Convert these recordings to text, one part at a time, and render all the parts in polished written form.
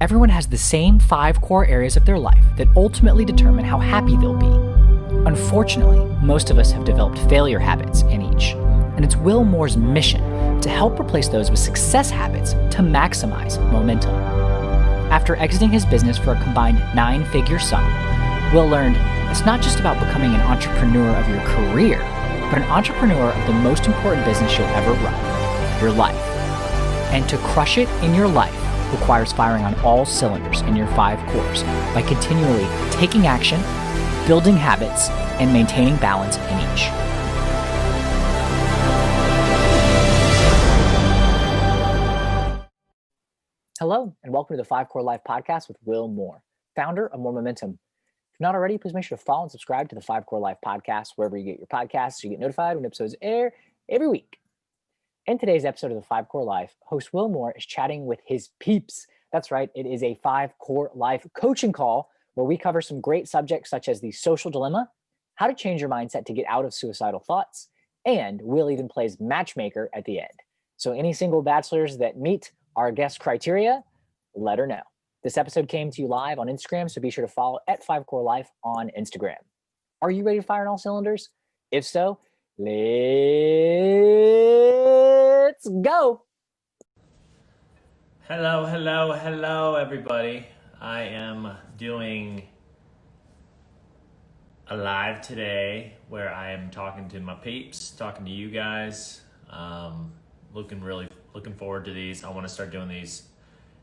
Everyone has the same 5 core areas of their life that ultimately determine how happy they'll be. Unfortunately, most of us have developed failure habits in each, and it's Will Moore's mission to help replace those with success habits to maximize momentum. After exiting his business for a combined 9-figure sum, Will learned it's not just about becoming an entrepreneur of your career, but an entrepreneur of the most important business you'll ever run, your life. And to crush it in your life requires firing on all cylinders in your 5 cores by continually taking action, building habits, and maintaining balance in each. Hello, and welcome to the 5 Core Life Podcast with Will Moore, founder of More Momentum. If not already, please make sure to follow and subscribe to the 5 Core Life Podcast wherever you get your podcasts so you get notified when episodes air every week. In today's episode of the 5 Core Life, host Will Moore is chatting with his peeps. That's right, it is a 5 Core Life coaching call where we cover some great subjects such as the social dilemma, how to change your mindset to get out of suicidal thoughts, and Will even plays matchmaker at the end. So any single bachelors that meet our guest criteria, let her know. This episode came to you live on Instagram, so be sure to follow at 5 Core Life on Instagram. Are you ready to fire on all cylinders? If so, let's go. Hello, everybody. I am doing a live today where I am talking to my peeps, talking to you guys. Looking forward to these. I want to start doing these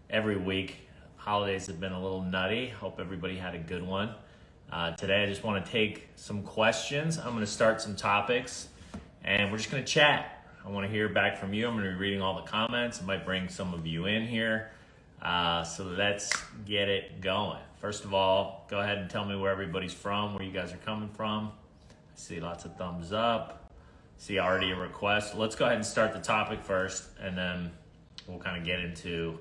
every week. Holidays have been a little nutty. Hope everybody had a good one. Today, I just want to take some questions. I'm going to start some topics, and we're just going to chat. I want to hear back from you. I'm going to be reading all the comments. I might bring some of you in here. So let's get it going. First of all, go ahead and tell me where everybody's from, where you guys are coming from. I see lots of thumbs up. See already a request. Let's go ahead and start the topic first, and then we'll kind of get into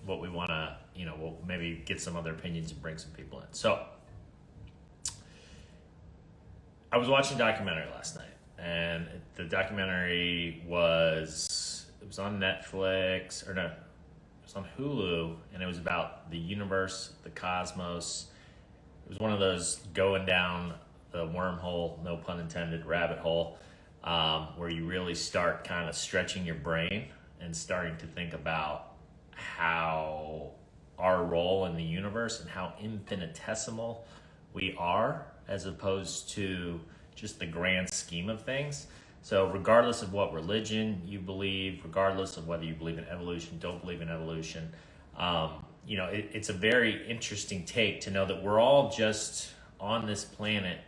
what we want to, we'll maybe get some other opinions and bring some people in. So I was watching a documentary last night, and the documentary was on Netflix, or no, it was on Hulu, and it was about the universe, the cosmos. It was one of those going down the wormhole, no pun intended, rabbit hole, where you really start kind of stretching your brain and starting to think about how our role in the universe and how infinitesimal we are as opposed to just the grand scheme of things. So regardless of what religion you believe, regardless of whether you believe in evolution, don't believe in evolution, it's a very interesting take to know that we're all just on this planet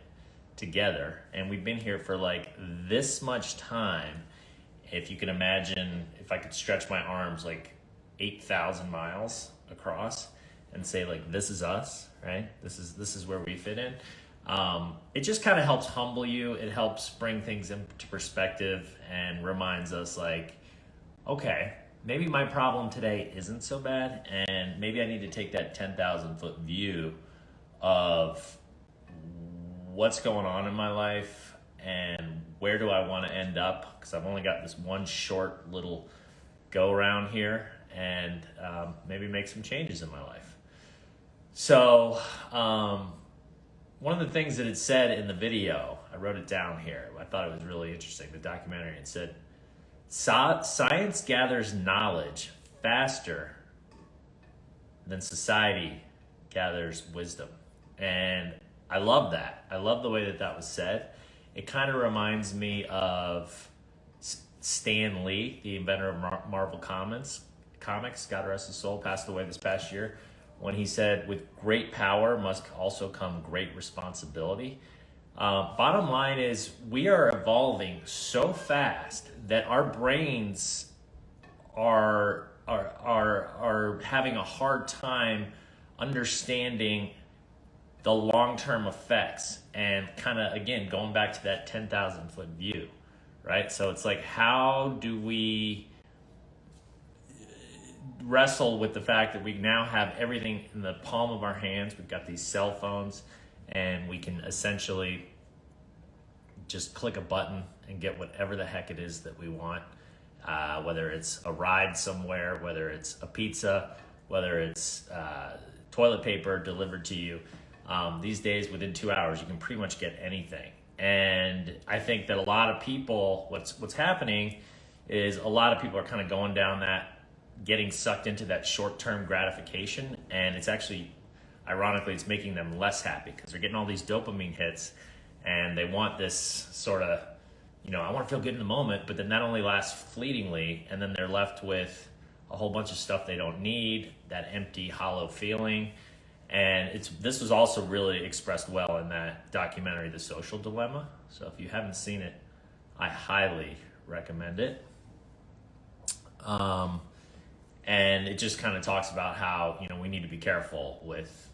together, and we've been here for like this much time. If you can imagine, if I could stretch my arms like 8,000 miles across and say like, this is us, right? This is where we fit in. It just kind of helps humble you. It helps bring things into perspective and reminds us like, okay, maybe my problem today isn't so bad, and maybe I need to take that 10,000 foot view of what's going on in my life and where do I want to end up, because I've only got this one short little go around here, and maybe make some changes in my life. So one of the things that it said in the video, I wrote it down here, I thought it was really interesting, the documentary. It said, science gathers knowledge faster than society gathers wisdom. And I love that. I love the way that was said. It kind of reminds me of Stan Lee, the inventor of Marvel Comics, God rest his soul, passed away this past year, when he said, with great power must also come great responsibility. Bottom line is, we are evolving so fast that our brains are having a hard time understanding the long-term effects, and kind of, again, going back to that 10,000 foot view, right? So it's like, how do we wrestle with the fact that we now have everything in the palm of our hands? We've got these cell phones, and we can essentially just click a button and get whatever the heck it is that we want, whether it's a ride somewhere, whether it's a pizza, whether it's toilet paper delivered to you. These days, within 2 hours, you can pretty much get anything. And I think that a lot of people, what's happening is a lot of people are kind of going down that, getting sucked into that short-term gratification, and it's actually, ironically, it's making them less happy because they're getting all these dopamine hits, and they want this sort of, I want to feel good in the moment, but then that only lasts fleetingly, and then they're left with a whole bunch of stuff they don't need, that empty, hollow feeling. And this was also really expressed well in that documentary, The Social Dilemma. So if you haven't seen it, I highly recommend it. And it just kind of talks about how, we need to be careful with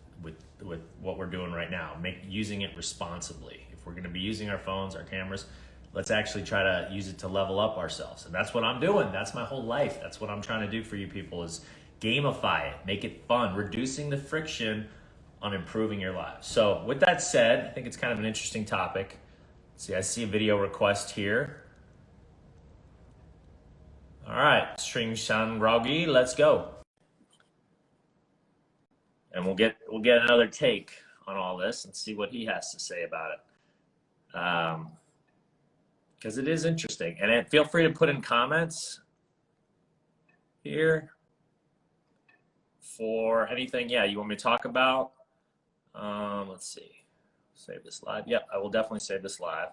what we're doing right now, using it responsibly. If we're going to be using our phones, our cameras, let's actually try to use it to level up ourselves. And that's what I'm doing. That's my whole life. That's what I'm trying to do for you people, is gamify it, make it fun, reducing the friction on improving your lives. So with that said, I think it's kind of an interesting topic. See, I see a video request here. All right, String Shangragi, let's go. And we'll get another take on all this and see what he has to say about it. Because it is interesting. And feel free to put in comments here for anything, you want me to talk about. Let's see. Save this live. Yep, I will definitely save this live.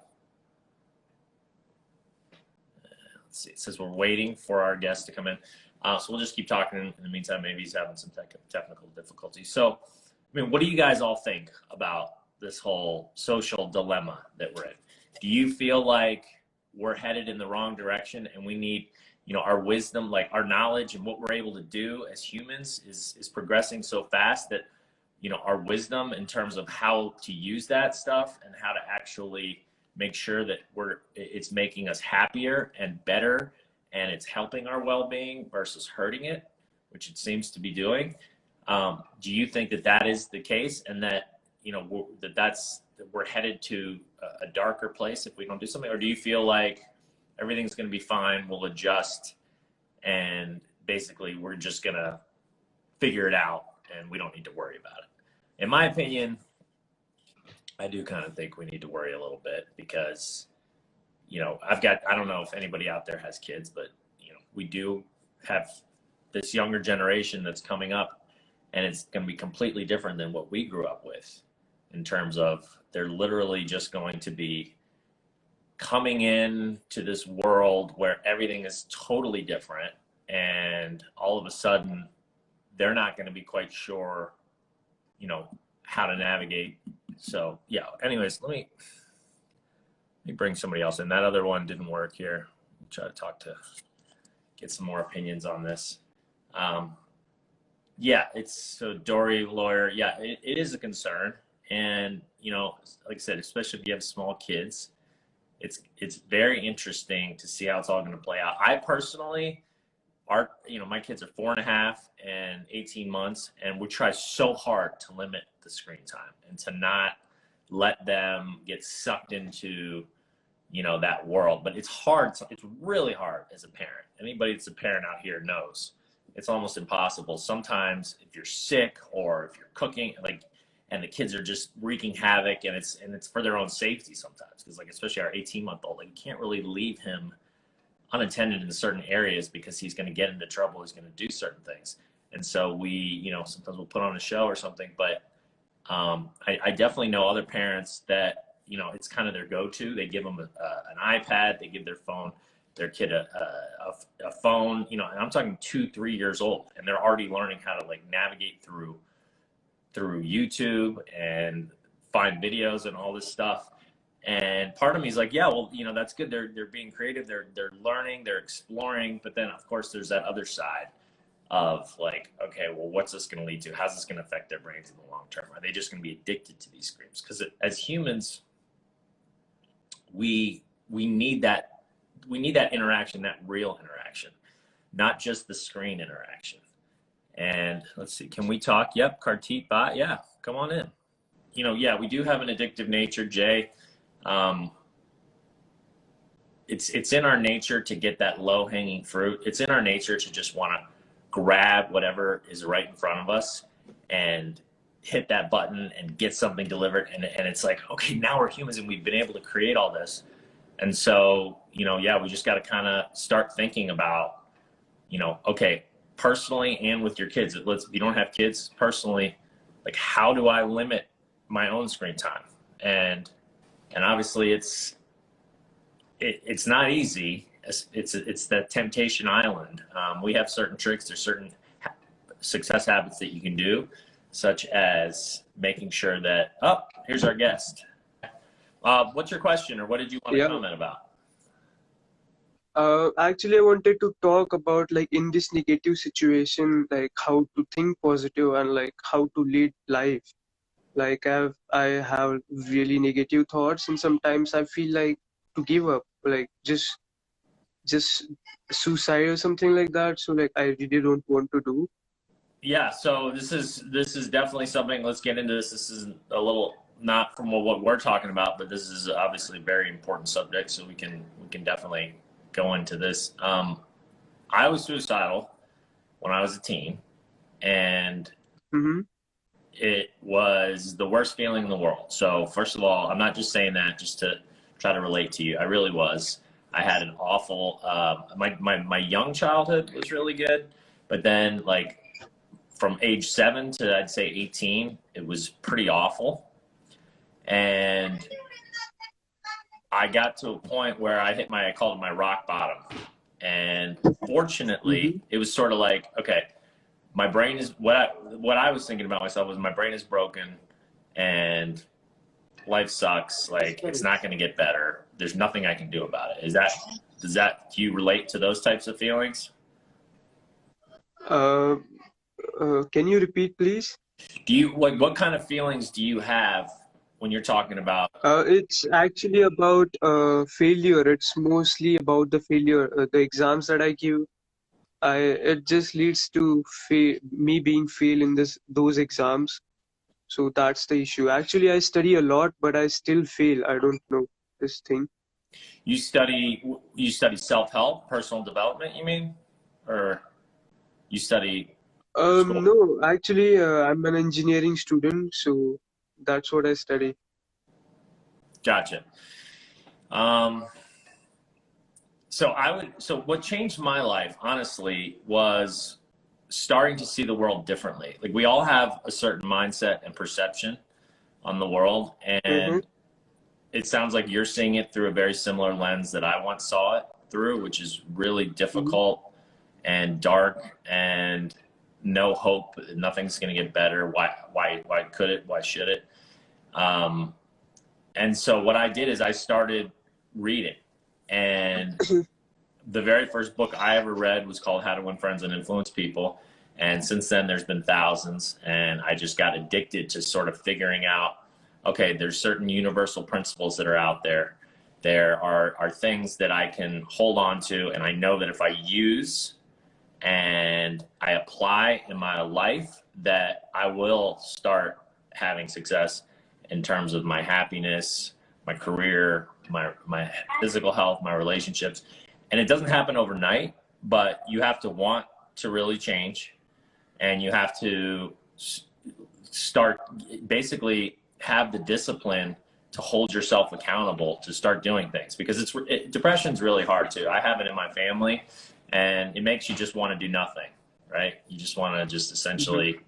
Let's see. It says we're waiting for our guest to come in. So we'll just keep talking. In the meantime, maybe he's having some technical difficulties. So, what do you guys all think about this whole social dilemma that we're in? Do you feel like we're headed in the wrong direction and we need, our wisdom, like our knowledge and what we're able to do as humans is progressing so fast that, our wisdom in terms of how to use that stuff and how to actually make sure that it's making us happier and better, and it's helping our well-being versus hurting it, which it seems to be doing. Do you think that is the case, and that, that we're headed to a darker place if we don't do something? Or do you feel like everything's going to be fine, we'll adjust, and basically we're just going to figure it out and we don't need to worry about it? In my opinion, I do kind of think we need to worry a little bit because, I don't know if anybody out there has kids, but, we do have this younger generation that's coming up, and it's going to be completely different than what we grew up with, in terms of they're literally just going to be coming in to this world where everything is totally different, and all of a sudden they're not going to be quite sure, how to navigate. So anyways, let me bring somebody else in. That other one didn't work here. I'll try to get some more opinions on this. It's so Dory lawyer. It is a concern. And, like I said, especially if you have small kids, it's very interesting to see how it's all going to play out. I personally, my kids are 4.5 and 18 months, and we try so hard to limit the screen time and to not let them get sucked into, that world. But it's hard. It's really hard as a parent. Anybody that's a parent out here knows it's almost impossible. Sometimes if you're sick or if you're cooking, and the kids are just wreaking havoc, and it's for their own safety sometimes, because especially our 18-month-old, you can't really leave him unattended in certain areas because he's going to get into trouble. He's going to do certain things. And so we, sometimes we'll put on a show or something, but I definitely know other parents that, it's kind of their go-to. They give them an iPad, they give their kid a phone, and I'm talking 2-3 years old, and they're already learning how to navigate through YouTube and find videos and all this stuff. And part of me is like, that's good. They're being creative. They're learning, they're exploring. But then of course there's that other side of okay, well, what's this going to lead to? How's this going to affect their brains in the long term? Are they just going to be addicted to these screens? Because as humans, we need that interaction, that real interaction, not just the screen interaction. And let's see, can we talk? Yep, Kartit Bot. Yeah, come on in. We do have an addictive nature, Jay. It's in our nature to get that low hanging fruit. It's in our nature to just want to grab whatever is right in front of us and hit that button and get something delivered. And it's like, okay, now we're humans and we've been able to create all this. And so, we just got to kind of start thinking about, okay, personally and with your kids, if you don't have kids, personally, like, how do I limit my own screen time? And obviously it's not easy. It's the temptation island. We have certain tricks. There's certain success habits that you can do, such as making sure that, here's our guest. What's your question, or what did you want to comment about? Actually, I wanted to talk about, like, in this negative situation, like how to think positive and like how to lead life. Like I have really negative thoughts, and sometimes I feel like to give up, like just suicide or something like that. So like I really don't want to do. Yeah, so this is definitely something. Let's get into this. This is a little not from what we're talking about, but this is obviously a very important subject. So we can definitely go into this. I was suicidal when I was a teen, and it was the worst feeling in the world. So first of all, I'm not just saying that just to try to relate to you. I really was. I had an awful. My young childhood was really good, but then like from age 7 to I'd say 18, it was pretty awful. And I got to a point where I called it my rock bottom. And fortunately, it was sort of like, okay, my brain is, what I was thinking about myself was my brain is broken and life sucks. Like, it's not going to get better. There's nothing I can do about it. Do you relate to those types of feelings? Can you repeat, please? What kind of feelings do you have when you're talking about? It's actually about failure. It's mostly about the failure. The exams that I give, it just leads to me being fail in those exams. So that's the issue. Actually, I study a lot, but I still fail. I don't know this thing. You study self-help, personal development, you mean? Or you study school? No, actually, I'm an engineering student, so that's what I study. Gotcha. So what changed my life, honestly, was starting to see the world differently. Like, we all have a certain mindset and perception on the world, and it sounds like you're seeing it through a very similar lens that I once saw it through, which is really difficult and dark and no hope. Nothing's going to get better. Why could it? Why should it? And so what I did is I started reading, and the very first book I ever read was called How to Win Friends and Influence People. And since then there's been thousands, and I just got addicted to sort of figuring out, okay, there's certain universal principles that are out there. There are things that I can hold on to, and I know that if I use and I apply in my life, that I will start having success in terms of my happiness, my career, my physical health, my relationships. And it doesn't happen overnight, but you have to want to really change, and you have to start, basically have the discipline to hold yourself accountable to start doing things, because depression's really hard too. I have it in my family, and it makes you just want to do nothing, right? You just want to just essentially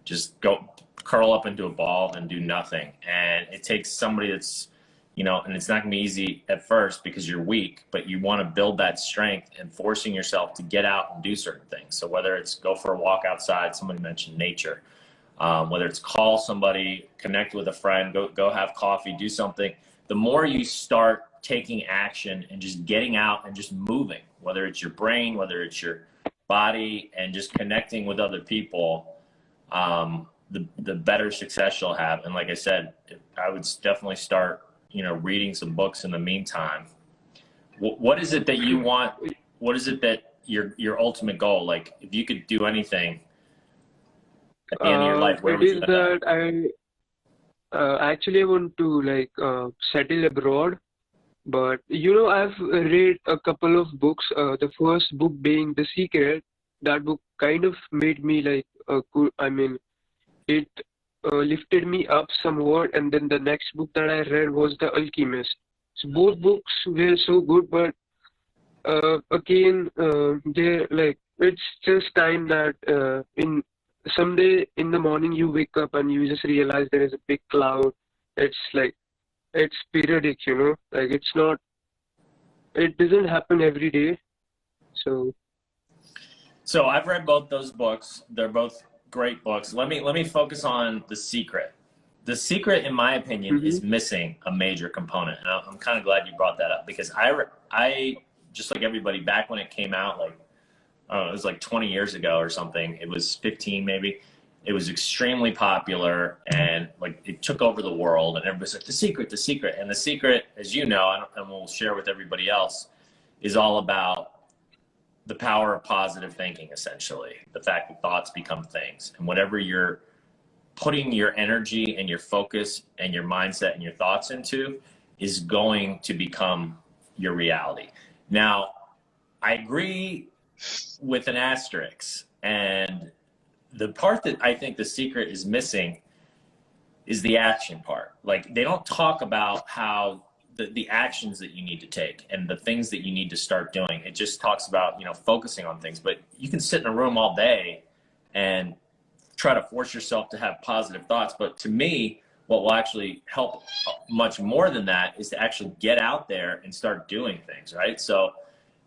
just go curl up into a ball and do nothing. And it takes somebody that's, and it's not gonna be easy at first because you're weak, but you want to build that strength and forcing yourself to get out and do certain things. So whether it's go for a walk outside, somebody mentioned nature, whether it's call somebody, connect with a friend, go have coffee, do something. The more you start taking action and just getting out and just moving, whether it's your brain, whether it's your body, and just connecting with other people, the better success you'll have. And like I said, I would definitely start, reading some books in the meantime. What is it that you want? What is it that your ultimate goal? Like, if you could do anything at the end of your life, where It would is you end that up? actually I want to like settle abroad, but I've read a couple of books. The first book being The Secret, that book kind of made me like good. I mean, it lifted me up somewhat. And then the next book that I read was The Alchemist. So both books were so good, but again, they like it's just time that in someday in the morning you wake up and you just realize there is a big cloud. It's like it's periodic, you know, like it's not. It doesn't happen every day. So So I've read both those books. They're both great books. Let me focus on The Secret. The Secret, in my opinion, hmm is missing a major component, and I'm kind of glad you brought that up because I just like everybody back when it came out, like I don't know, it was like 20 years ago or something. It was 15 maybe. It was extremely popular and like it took over the world, and everybody's like The Secret, The Secret, and The Secret, as you know, and we'll share with everybody else, is all about the power of positive thinking, essentially. The fact that thoughts become things. And whatever you're putting your energy and your focus and your mindset and your thoughts into is going to become your reality. Now, I agree with an asterisk. And the part that I think The Secret is missing is the action part. Like, they don't talk about how the actions that you need to take and the things that you need to start doing. It just talks about, focusing on things. But you can sit in a room all day and try to force yourself to have positive thoughts. But to me, what will actually help much more than that is to actually get out there and start doing things, right? So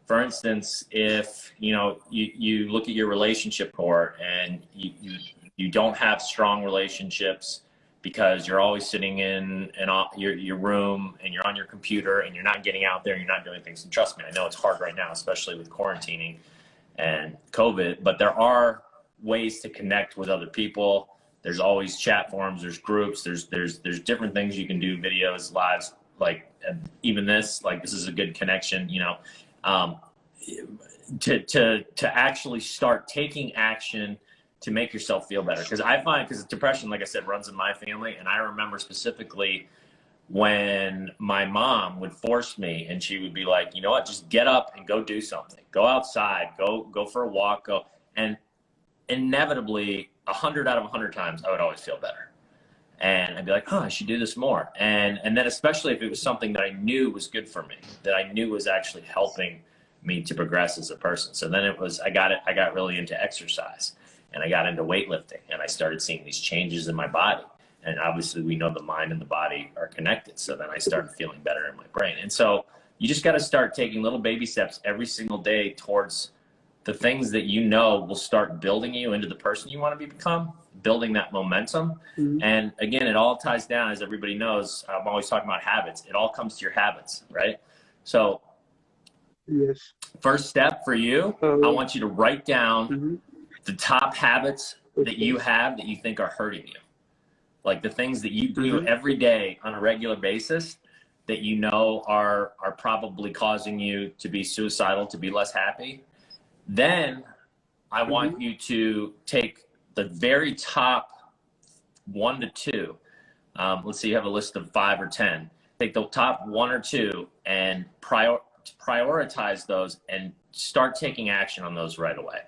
for instance, if you look at your relationship report and you don't have strong relationships because you're always sitting in your room and you're on your computer and you're not getting out there and you're not doing things. And trust me, I know it's hard right now, especially with quarantining and COVID, but there are ways to connect with other people. There's always chat forums, there's groups, there's different things you can do, videos, lives, like even this is a good connection, to actually start taking action to make yourself feel better. Because I find, because depression, like I said, runs in my family. And I remember specifically when my mom would force me and she would be like, you know what, just get up and go do something. Go outside, go for a walk, go. And inevitably, 100 out of 100 times, I would always feel better. And I'd be like, I should do this more. And then especially if it was something that I knew was good for me, that I knew was actually helping me to progress as a person. So then I got really into exercise. And I got into weightlifting and I started seeing these changes in my body. And obviously we know the mind and the body are connected. So then I started feeling better in my brain. And so you just got to start taking little baby steps every single day towards the things that will start building you into the person you want to become, building that momentum. hmm And again, it all ties down, as everybody knows, I'm always talking about habits. It all comes to your habits, right? So yes. first step for you, I want you to write down Mhm. the top habits that Okay. you have that you think are hurting you. Like the things that you do Mhm. every day on a regular basis that are probably causing you to be suicidal, to be less happy. Then I Mhm. want you to take the very top 1 to 2. Let's say you have a list of 5 or 10. Take the top 1 or 2 and prioritize those and start taking action on those right away.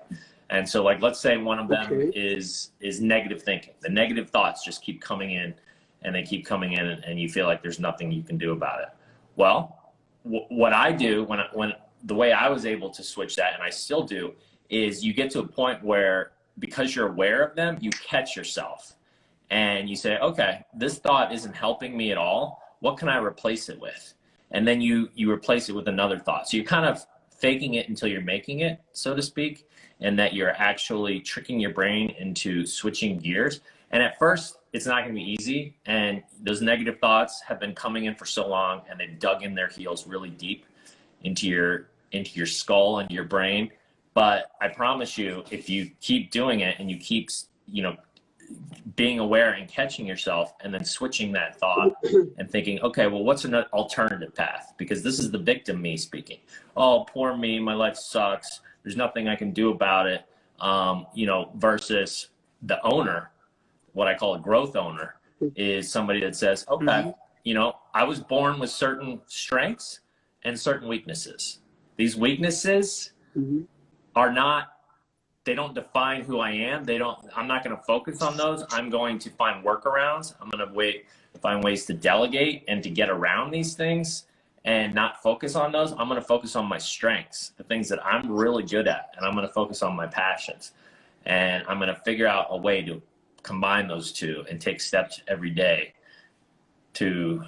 And so, like, let's say one of them Okay. is negative thinking. The negative thoughts just keep coming in, and they keep coming in, and you feel like there's nothing you can do about it. Well, what I do when the way I was able to switch that, and I still do, is you get to a point where because you're aware of them, you catch yourself, and you say, okay, this thought isn't helping me at all. What can I replace it with? And then you replace it with another thought. So you're kind of faking it until you're making it, so to speak, and that you're actually tricking your brain into switching gears. And at first, it's not going to be easy. And those negative thoughts have been coming in for so long, and they've dug in their heels really deep into your skull and your brain. But I promise you, if you keep doing it and you keep, being aware and catching yourself and then switching that thought and thinking, okay, well, what's an alternative path? Because this is the victim me speaking. Oh, poor me, my life sucks. There's nothing I can do about it. Versus the owner, what I call a growth owner, is somebody that says, okay, Mhm. I was born with certain strengths and certain weaknesses. These weaknesses Mhm. are not define who I am. I'm not going to focus on those. I'm going to find workarounds. I'm going to find ways to delegate and to get around these things and not focus on those. I'm going to focus on my strengths, the things that I'm really good at, and I'm going to focus on my passions. And I'm going to figure out a way to combine those two and take steps every day to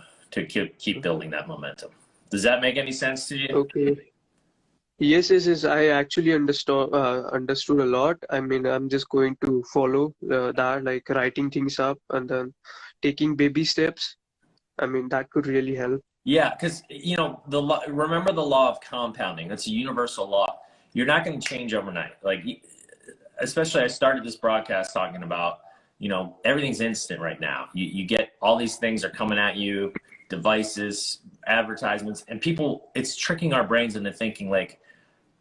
keep building that momentum. Does that make any sense to you? Okay. Yes. I actually understood a lot. I mean, I'm just going to follow that, like writing things up and then taking baby steps. I mean, that could really help. Yeah, because remember the law of compounding. That's a universal law. You're not going to change overnight. Like, especially I started this broadcast talking about, everything's instant right now. You get all these things are coming at you, devices, advertisements, and people. It's tricking our brains into thinking like,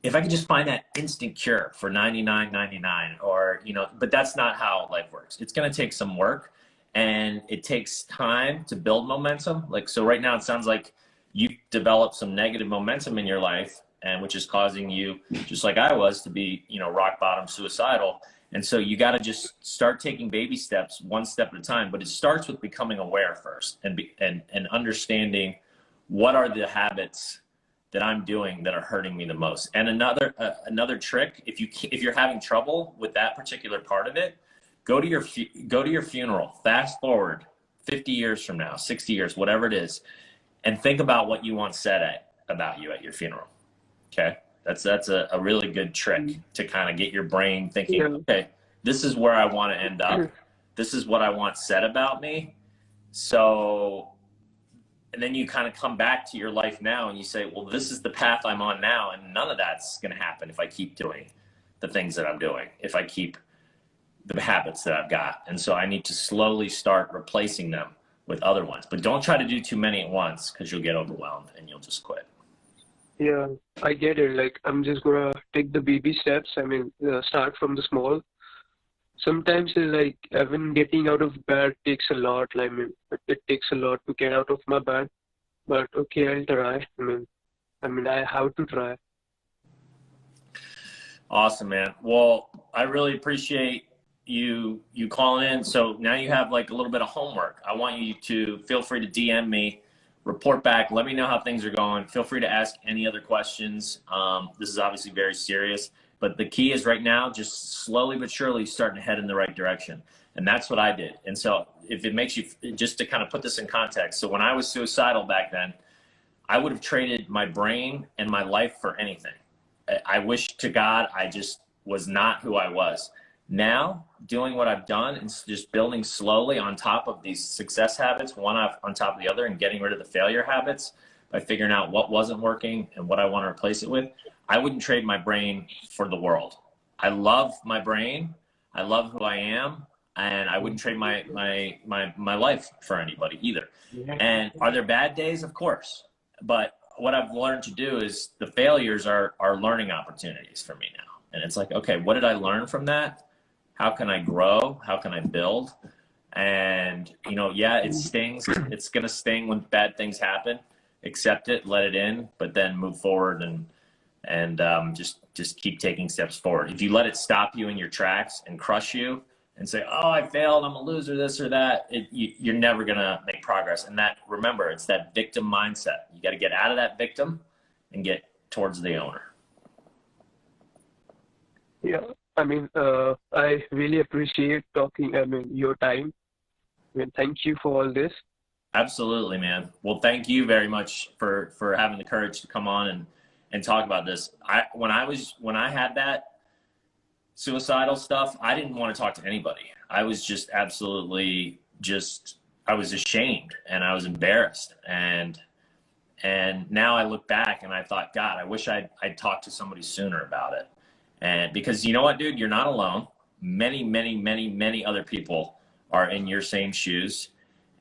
if I could just find that instant cure for $99.99, or but that's not how life works. It's going to take some work. And it takes time to build momentum. Like, so right now it sounds like you've developed some negative momentum in your life, and which is causing you, just like I was, to be, rock bottom suicidal. And so you got to just start taking baby steps, one step at a time. But it starts with becoming aware first and understanding what are the habits that I'm doing that are hurting me the most. And another trick, if you're having trouble with that particular part of it, go to your funeral, fast forward 50 years from now, 60 years, whatever it is, and think about what you want said about you at your funeral. Okay? That's a really good trick to kind of get your brain thinking, okay, this is where I want to end up. This is what I want said about me. So, and then you kind of come back to your life now and you say, well, this is the path I'm on now, and none of that's going to happen if I keep doing the things that I'm doing, if I keep the habits that I've got. And so I need to slowly start replacing them with other ones. But don't try to do too many at once, because you'll get overwhelmed and you'll just quit. Yeah, I get it. Like, I'm just gonna take the baby steps. I mean, start from the small. Sometimes like even getting out of bed takes a lot. I mean, it takes a lot to get out of my bed. But okay, I'll try. I mean, I have to try. Awesome, man. Well, I really appreciate you calling in. So now you have like a little bit of homework. I want you to feel free to DM me, report back, let me know how things are going. Feel free to ask any other questions. This is obviously very serious, but the key is right now, just slowly but surely starting to head in the right direction. And that's what I did. And so if it makes you, just to kind of put this in context. So when I was suicidal back then, I would have traded my brain and my life for anything. I wish to God I just was not who I was. Now, doing what I've done and just building slowly on top of these success habits, one on top of the other, and getting rid of the failure habits by figuring out what wasn't working and what I want to replace it with, I wouldn't trade my brain for the world. I love my brain. I love who I am. And I wouldn't trade my life for anybody either. And are there bad days? Of course. But what I've learned to do is the failures are learning opportunities for me now. And it's like, okay, what did I learn from that? How can I grow? How can I build? And, yeah, it stings. It's going to sting when bad things happen. Accept it, let it in, but then move forward and just keep taking steps forward. If you let it stop you in your tracks and crush you and say, oh, I failed, I'm a loser, this or that, you're never going to make progress. And remember, it's that victim mindset. You got to get out of that victim and get towards the owner. Yeah. I mean, I really appreciate your time. I mean, thank you for all this. Absolutely, man. Well, thank you very much for having the courage to come on and talk about this. When I had that suicidal stuff, I didn't want to talk to anybody. I was just absolutely I was ashamed and I was embarrassed. And now I look back and I thought, God, I wish I'd talked to somebody sooner about it. And because you know what, dude, you're not alone. Many, many, many, many other people are in your same shoes.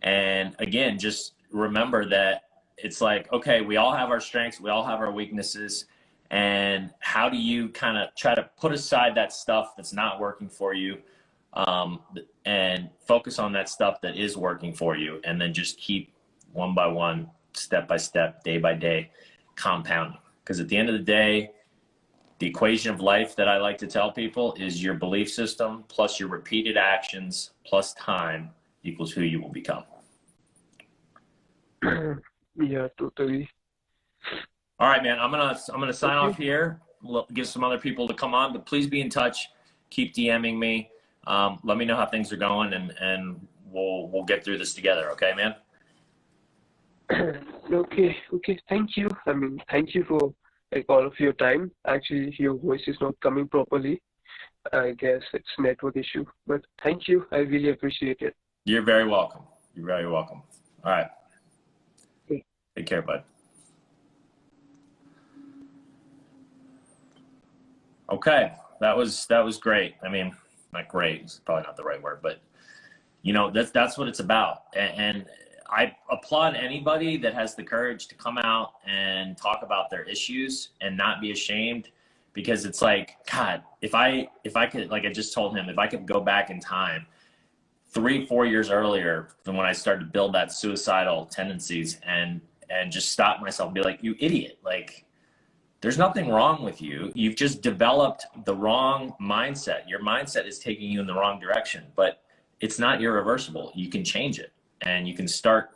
And again, just remember that it's like, okay, we all have our strengths. We all have our weaknesses. And how do you kind of try to put aside that stuff that's not working for you and focus on that stuff that is working for you, and then just keep one by one, step by step, day by day, compounding. Because at the end of the day, The equation of life that I like to tell people is your belief system plus your repeated actions plus time equals who you will become. Yeah, totally. All right, man. I'm gonna sign off here. Give some other people to come on, but please be in touch. Keep DMing me. Let me know how things are going, and we'll get through this together. Okay, man. Okay. Thank you. I mean, thank you for like all of your time. Actually, your voice is not coming properly. I guess it's network issue, but thank you. I really appreciate it. You're very welcome. You're very welcome. All right. Okay. Take care, bud. Okay, that was great. I mean, not great. It's probably not the right word, but you know, that's what it's about. And I applaud anybody that has the courage to come out and talk about their issues and not be ashamed, because it's like, God, if I could, like I just told him, if I could go back in time 3-4 years earlier than when I started to build that suicidal tendencies and just stop myself and be like, you idiot, like there's nothing wrong with you. You've just developed the wrong mindset. Your mindset is taking you in the wrong direction, but it's not irreversible. You can change it, and you can start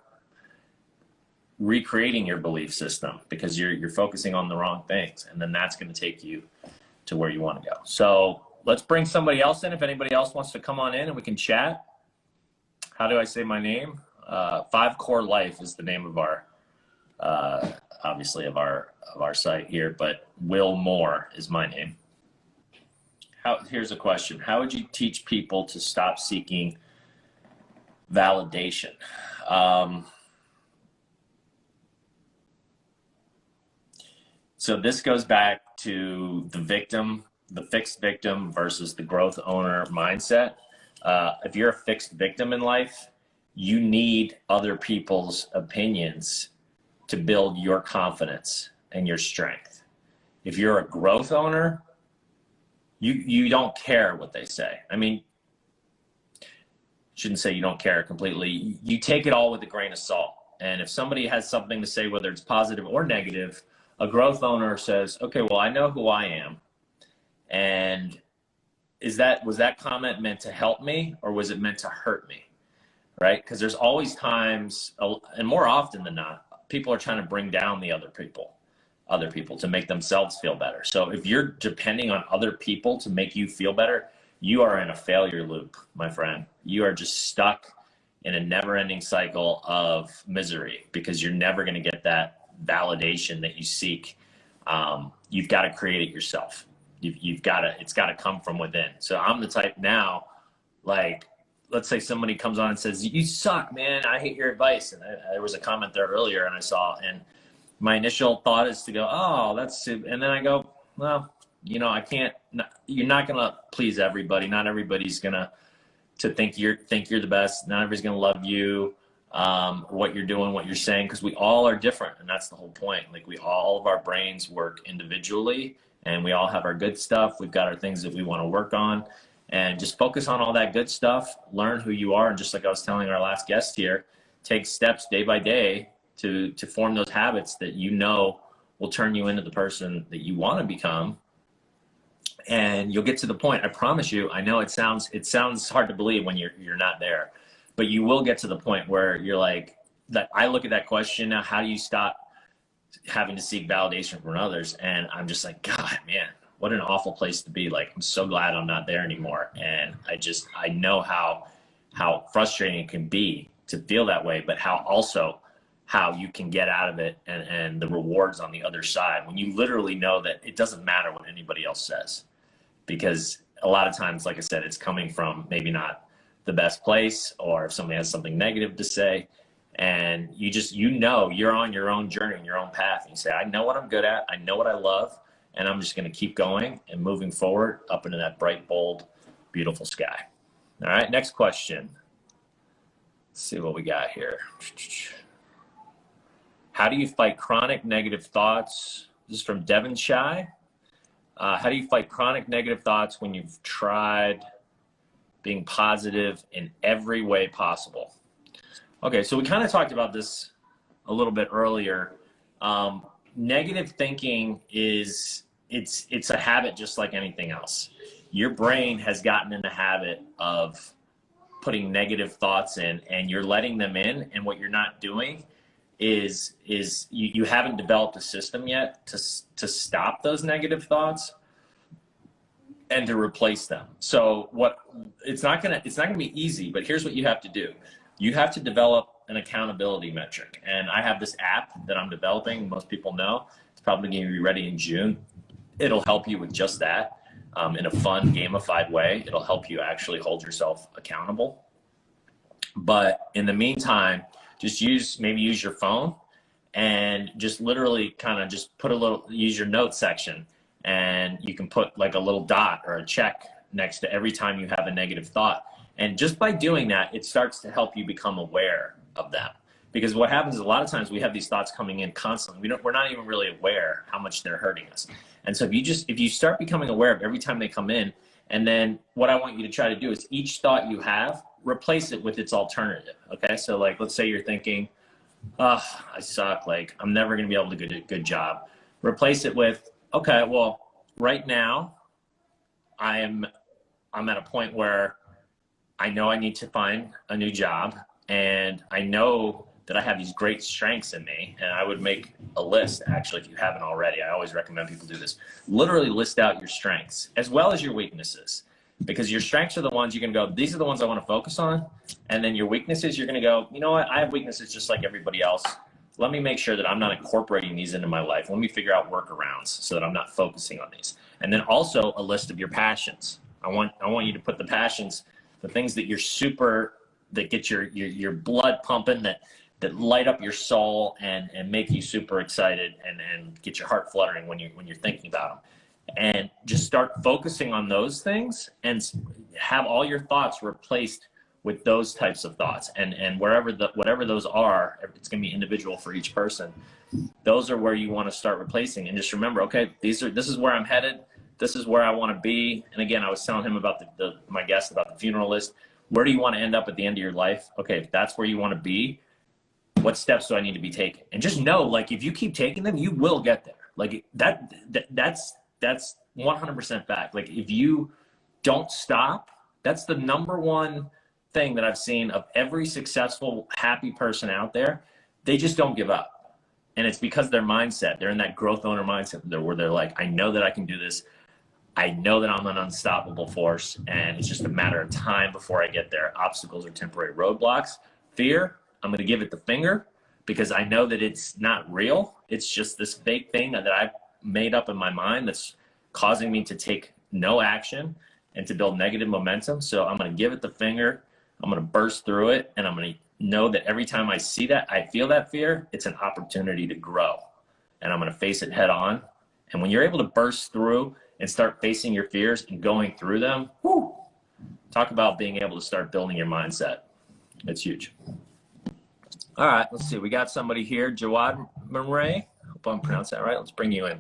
recreating your belief system because you're focusing on the wrong things, and then that's going to take you to where you want to go. So let's bring somebody else in. If anybody else wants to come on in and we can chat. How do I say my name? 5 Core Life is the name of our obviously of our site here, but Will Moore is my name. Here's a question. How would you teach people to stop seeking validation? So this goes back to the fixed victim versus the growth owner mindset. If you're a fixed victim in life, you need other people's opinions to build your confidence and your strength. If you're a growth owner, you don't care what they say. I mean, shouldn't say you don't care completely. You take it all with a grain of salt. And if somebody has something to say, whether it's positive or negative, a growth owner says, okay, well, I know who I am. And was that comment meant to help me, or was it meant to hurt me? Right? Because there's always times, and more often than not, people are trying to bring down the other people to make themselves feel better. So if you're depending on other people to make you feel better, you are in a failure loop, my friend. You are just stuck in a never-ending cycle of misery because you're never going to get that validation that you seek. You've got to create it yourself. It's got to come from within. So I'm the type now, like, let's say somebody comes on and says, you suck, man, I hate your advice. And there was a comment there earlier and I saw, and my initial thought is to go, oh, that's, and then I go, well, you know, you're not going to please everybody. Not everybody's going to think you're the best. Not everybody's going to love you, what you're doing, what you're saying, because we all are different. And that's the whole point. Like all of our brains work individually, and we all have our good stuff. We've got our things that we want to work on. And just focus on all that good stuff, learn who you are, and just like I was telling our last guest here, take steps day by day to form those habits that you know will turn you into the person that you want to become. And you'll get to the point, I promise you. I know it sounds hard to believe when you're not there, but you will get to the point where you're like, that. I look at that question now, how do you stop having to seek validation from others? And I'm just like, God, man, what an awful place to be. Like, I'm so glad I'm not there anymore. And I know how frustrating it can be to feel that way, but how you can get out of it and the rewards on the other side when you literally know that it doesn't matter what anybody else says. Because a lot of times, like I said, it's coming from maybe not the best place, or if somebody has something negative to say, and you're on your own journey and your own path. And you say, I know what I'm good at. I know what I love. And I'm just going to keep going and moving forward up into that bright, bold, beautiful sky. All right, next question. Let's see what we got here. How do you fight chronic negative thoughts? This is from Devon Shy. How do you fight chronic negative thoughts when you've tried being positive in every way possible? Okay, so we kind of talked about this a little bit earlier. Negative thinking is it's a habit just like anything else. Your brain has gotten in the habit of putting negative thoughts in, and you're letting them in, and what you're not doing is you haven't developed a system yet to stop those negative thoughts and to replace them. So it's not gonna be easy, but here's what you have to do. You have to develop an accountability metric. And I have this app that I'm developing. Most people know. It's probably going to be ready in June. It'll help you with just that in a fun, gamified way. It'll help you actually hold yourself accountable. But in the meantime, just use your phone and just literally kind of just use your notes section, and you can put like a little dot or a check next to every time you have a negative thought. And just by doing that, it starts to help you become aware of them. Because what happens is a lot of times we have these thoughts coming in constantly. We're not even really aware how much they're hurting us. And so if you start becoming aware of every time they come in, and then what I want you to try to do is each thought you have, replace it with its alternative. Okay. So like, let's say you're thinking, oh, I suck. Like, I'm never going to be able to do a good job. Replace it with, okay, well, right now I'm at a point where I know I need to find a new job, and I know that I have these great strengths in me. And I would make a list, actually, if you haven't already. I always recommend people do this. Literally list out your strengths as well as your weaknesses, because your strengths are the ones you can go, these are the ones I want to focus on. And then your weaknesses, you're going to go, you know what? I have weaknesses just like everybody else. Let me make sure that I'm not incorporating these into my life. Let me figure out workarounds so that I'm not focusing on these. And then also a list of your passions. I want you to put the passions, the things that that get your blood pumping, that light up your soul and make you super excited and get your heart fluttering when you're thinking about them. And just start focusing on those things and have all your thoughts replaced with those types of thoughts. And whatever those are, it's going to be individual for each person. Those are where you want to start replacing. And just remember, okay, this is where I'm headed. This is where I want to be. And again, I was telling him about my guest about the funeral list. Where do you want to end up at the end of your life? Okay, if that's where you want to be, what steps do I need to be taking? And just know, like, if you keep taking them, you will get there. Like that's 100% fact. Like, if you don't stop, that's the number one thing that I've seen of every successful, happy person out there. They just don't give up. And it's because their mindset, they're in that growth owner mindset where they're like, I know that I can do this. I know that I'm an unstoppable force, and it's just a matter of time before I get there. Obstacles are temporary roadblocks. Fear, I'm going to give it the finger because I know that it's not real. It's just this fake thing that I've made up in my mind that's causing me to take no action and to build negative momentum. So I'm going to give it the finger. I'm going to burst through it, and I'm going to know that every time I see that, I feel that fear, it's an opportunity to grow, and I'm going to face it head on. And when you're able to burst through and start facing your fears and going through them, whoo, talk about being able to start building your mindset. It's huge. All right, let's see. We got somebody here, Jawad Murray. Hope I'm pronouncing that right. Let's bring you in.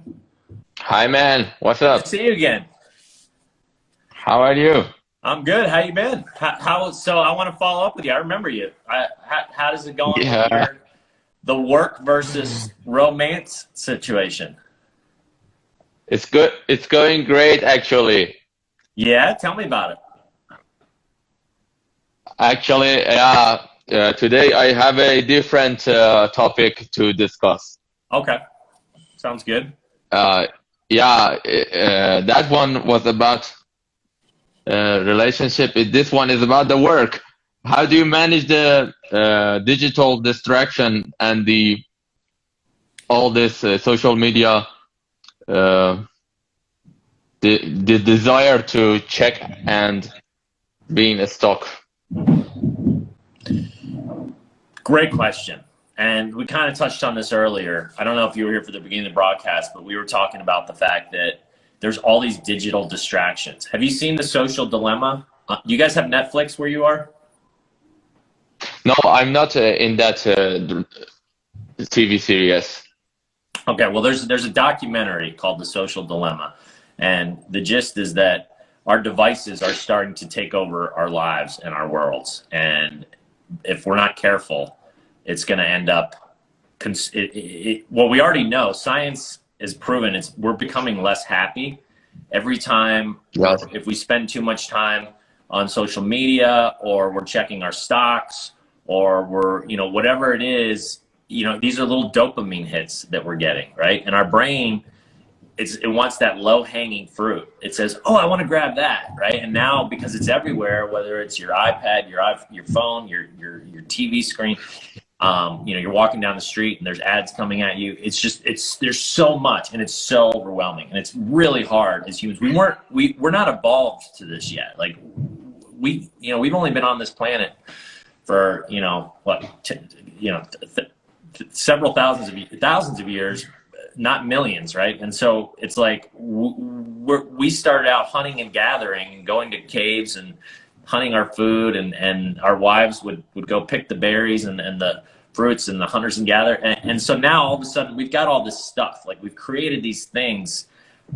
Hi, man. What's up? Good to see you again. How are you? I'm good. How you been? So I want to follow up with you. I remember you. How does it go on with the work versus romance situation? It's good. It's going great, actually. Yeah, tell me about it. Actually, today I have a different topic to discuss. Okay, sounds good. That one was about relationship. This one is about the work. How do you manage the digital distraction and all this social media? The desire to check and being a stock. Great question. And we kind of touched on this earlier. I don't know if you were here for the beginning of the broadcast, but we were talking about the fact that there's all these digital distractions. Have you seen The Social Dilemma? Do you guys have Netflix where you are? No, I'm not in that TV series. Okay, well, there's a documentary called The Social Dilemma, and the gist is that our devices are starting to take over our lives and our worlds, and if we're not careful, it's going to end up. Well, we already know science is proven. We're becoming less happy every time. Yes. If we spend too much time on social media, or we're checking our stocks, or we're, whatever it is, these are little dopamine hits that we're getting, right? And our brain, it wants that low hanging fruit. It says, oh, I want to grab that, right? And now, because it's everywhere, whether it's your iPad, your phone, your TV screen, you're walking down the street and there's ads coming at you. There's so much, and it's so overwhelming, and it's really hard as humans. We're not evolved to this yet. Like we've only been on this planet for, several thousands of years, not millions, right? And so it's like we started out hunting and gathering and going to caves and hunting our food, and our wives would go pick the berries and the fruits, and the hunters and gather. And so now all of a sudden we've got all this stuff. Like, we've created these things.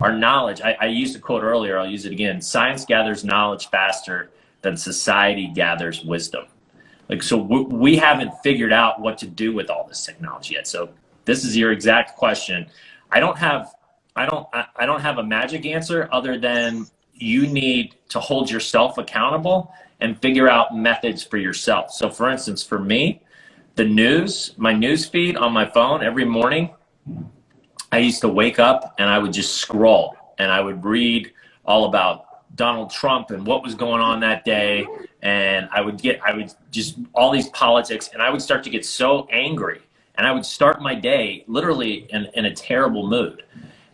Our knowledge, I used a quote earlier, I'll use it again. Science gathers knowledge faster than society gathers wisdom. Like, so we haven't figured out what to do with all this technology yet. So this is your exact question. I don't have a magic answer, other than you need to hold yourself accountable and figure out methods for yourself. So for instance, for me, my news feed on my phone every morning, I used to wake up and I would just scroll, and I would read all about Donald Trump and what was going on that day. And I would just all these politics, and I would start to get so angry, and I would start my day literally in a terrible mood.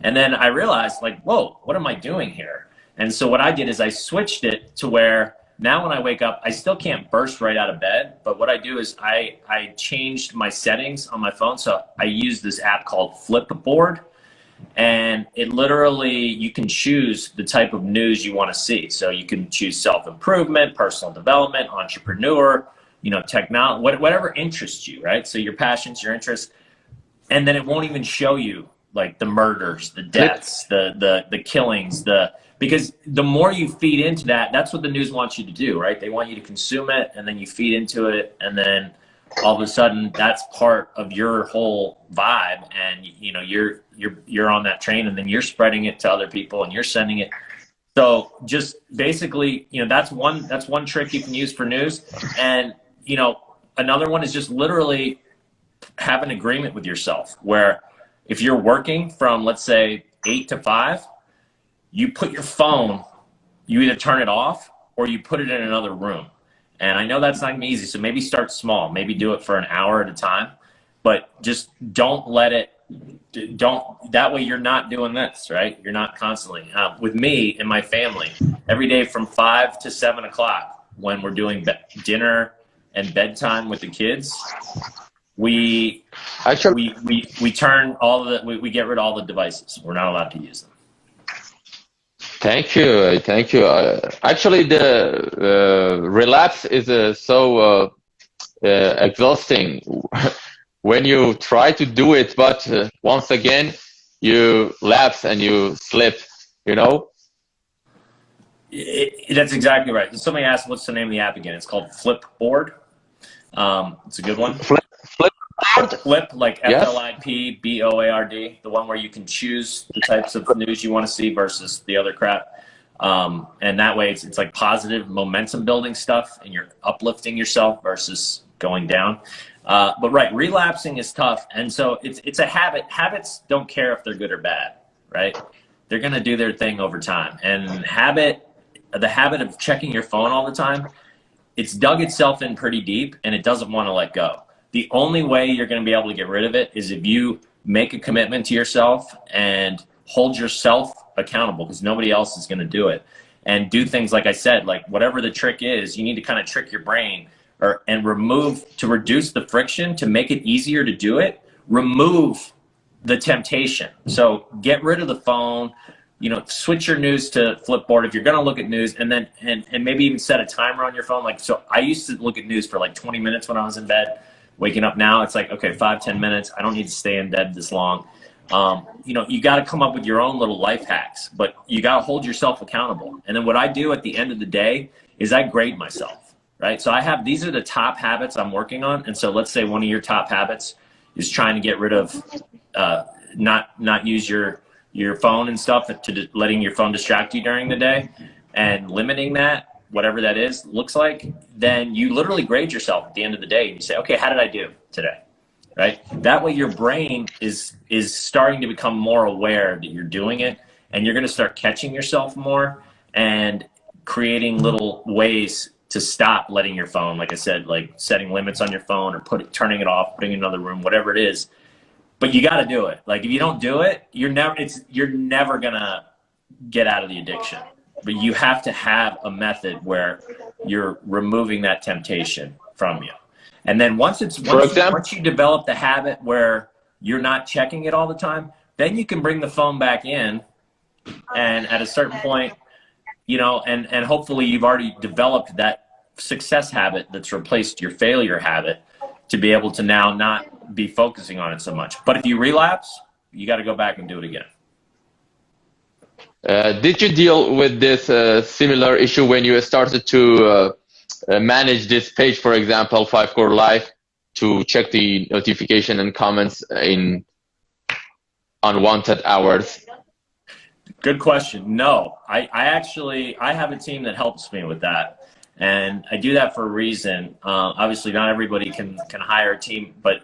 And then I realized, like, whoa, what am I doing here? And so what I did is I switched it to where now when I wake up, I still can't burst right out of bed. But what I do is I changed my settings on my phone. So I use this app called Flipboard. And it literally, you can choose the type of news you want to see. So you can choose self-improvement, personal development, entrepreneur, technology, whatever interests you, right? So your passions, your interests. And then it won't even show you like the murders, the deaths, the killings, because the more you feed into that, that's what the news wants you to do, right? They want you to consume it, and then you feed into it, and then all of a sudden that's part of your whole vibe, and you're on that train, and then you're spreading it to other people, and you're sending it. So just basically, that's one trick you can use for news. And another one is just literally have an agreement with yourself, where if you're working from, let's say, 8 to 5, you put your phone, you either turn it off or you put it in another room. And I know that's not gonna be easy, so maybe start small. Maybe do it for an hour at a time, but just that way you're not doing this, right? You're not constantly. With me and my family, every day from 5 to 7 o'clock, when we're doing dinner and bedtime with the kids, we turn we get rid of all the devices. We're not allowed to use them. Thank you. Actually, the relapse is so exhausting when you try to do it, but once again you lapse and you slip. That's exactly right. Somebody asked, "What's the name of the app again?" It's called Flipboard. It's a good one. Flip, like FLIPBOARD, the one where you can choose the types of news you want to see versus the other crap. And that way it's like positive momentum building stuff, and you're uplifting yourself versus going down. But right, relapsing is tough. And so it's a habit. Habits don't care if they're good or bad, right? They're going to do their thing over time. And the habit of checking your phone all the time, it's dug itself in pretty deep, and it doesn't want to let go. The only way you're going to be able to get rid of it is if you make a commitment to yourself and hold yourself accountable, because nobody else is going to do it. And do things, like I said, like whatever the trick is, you need to kind of trick your brain and reduce the friction to make it easier to do it. Remove the temptation. So get rid of the phone, switch your news to Flipboard if you're going to look at news, and then and maybe even set a timer on your phone. Like, so I used to look at news for like 20 minutes when I was in bed. Waking up now, it's like, okay, 5-10 minutes. I don't need to stay in bed this long. You got to come up with your own little life hacks, but you got to hold yourself accountable. And then what I do at the end of the day is I grade myself, right? So these are the top habits I'm working on. And so let's say one of your top habits is trying to get rid of not use your phone and stuff, to letting your phone distract you during the day, and limiting that, whatever that is, looks like, then you literally grade yourself at the end of the day and you say, okay, how did I do today? Right? That way your brain is starting to become more aware that you're doing it, and you're going to start catching yourself more and creating little ways to stop letting your phone, like I said, like setting limits on your phone or turning it off, putting it in another room, whatever it is. But you got to do it. Like if you don't do it, you're never going to get out of the addiction. But you have to have a method where you're removing that temptation from you. And then once you develop the habit where you're not checking it all the time, then you can bring the phone back in, and at a certain point, and hopefully you've already developed that success habit that's replaced your failure habit to be able to now not be focusing on it so much. But if you relapse, you got to go back and do it again. Did you deal with this similar issue when you started to manage this page, for example, 5 Core Life, to check the notification and comments in unwanted hours? Good question. No, I actually have a team that helps me with that, and I do that for a reason. Obviously, not everybody can hire a team, but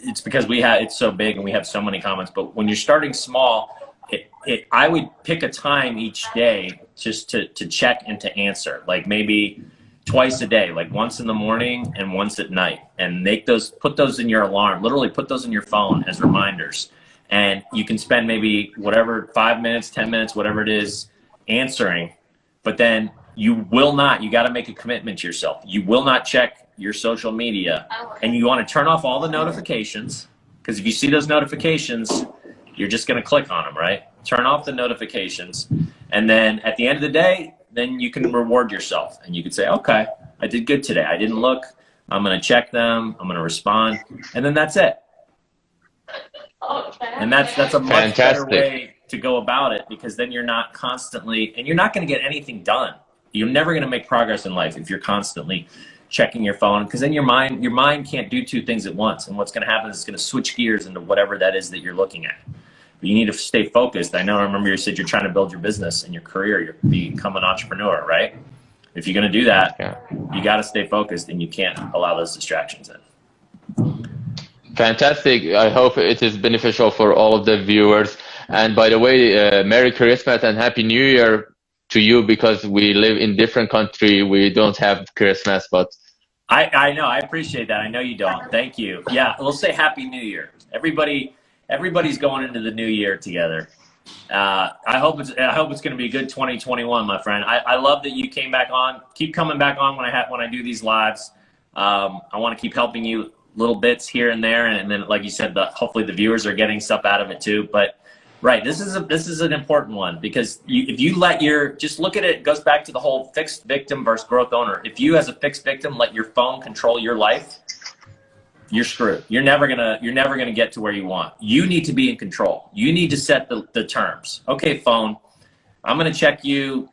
it's because it's so big and we have so many comments. But when you're starting small, I would pick a time each day just to check and to answer, like maybe twice a day, like once in the morning and once at night, and put those in your alarm, literally put those in your phone as reminders. And you can spend maybe 5 minutes, 10 minutes, whatever it is, answering, but then you got to make a commitment to yourself. You will not check your social media, and you want to turn off all the notifications, because if you see those notifications, you're just going to click on them, right? Turn off the notifications. And then at the end of the day, then you can reward yourself. And you can say, okay, I did good today. I didn't look. I'm going to check them. I'm going to respond. And then that's it. And that's a much better way to go about it, because then you're not constantly, and you're not going to get anything done. You're never going to make progress in life if you're constantly checking your phone, because then your mind can't do two things at once. And what's going to happen is it's going to switch gears into whatever that is that you're looking at. But you need to stay focused. I remember you said you're trying to build your business and your career, you become an entrepreneur, right? If you're going to do that, you got to stay focused, and you can't allow those distractions in. Fantastic. I hope it is beneficial for all of the viewers. And by the way, Merry Christmas and Happy New Year to you, because we live in different country. We don't have Christmas, but I know. I appreciate that. I know you don't. Thank you. Yeah, we'll say Happy New Year. Everybody's going into the new year together. I hope it's going to be a good 2021, my friend. I love that you came back on. Keep coming back on when I do these lives. I want to keep helping you little bits here and there, and then, like you said, hopefully the viewers are getting stuff out of it too. But right, this is an important one, because if you just look at it, it goes back to the whole fixed victim versus growth owner. If you, as a fixed victim, let your phone control your life, you're screwed. You're never gonna get to where you want. You need to be in control. You need to set the terms. Okay, phone, I'm gonna check you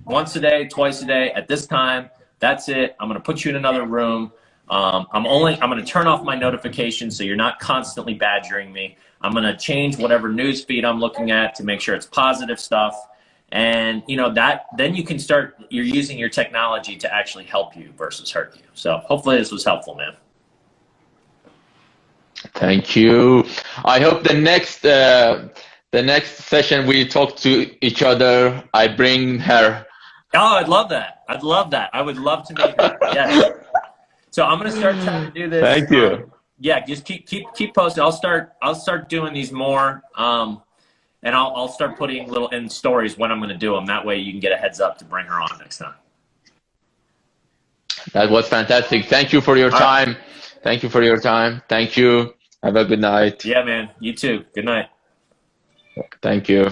once a day, twice a day at this time. That's it. I'm gonna put you in another room. I'm going to turn off my notifications so you're not constantly badgering me. I'm going to change whatever news feed I'm looking at to make sure it's positive stuff. And then you can you're using your technology to actually help you versus hurt you. So hopefully this was helpful, man. Thank you. I hope the next session we talk to each other, I bring her. Oh, I'd love that. I would love to meet her. Yes. So I'm gonna start trying to do this. Thank you. Yeah, just keep posting. I'll start doing these more, and I'll start putting little in stories when I'm gonna do them. That way you can get a heads up to bring her on next time. That was fantastic. Thank you for your time. Thank you for your time. Thank you. Have a good night. Yeah, man. You too. Good night. Thank you.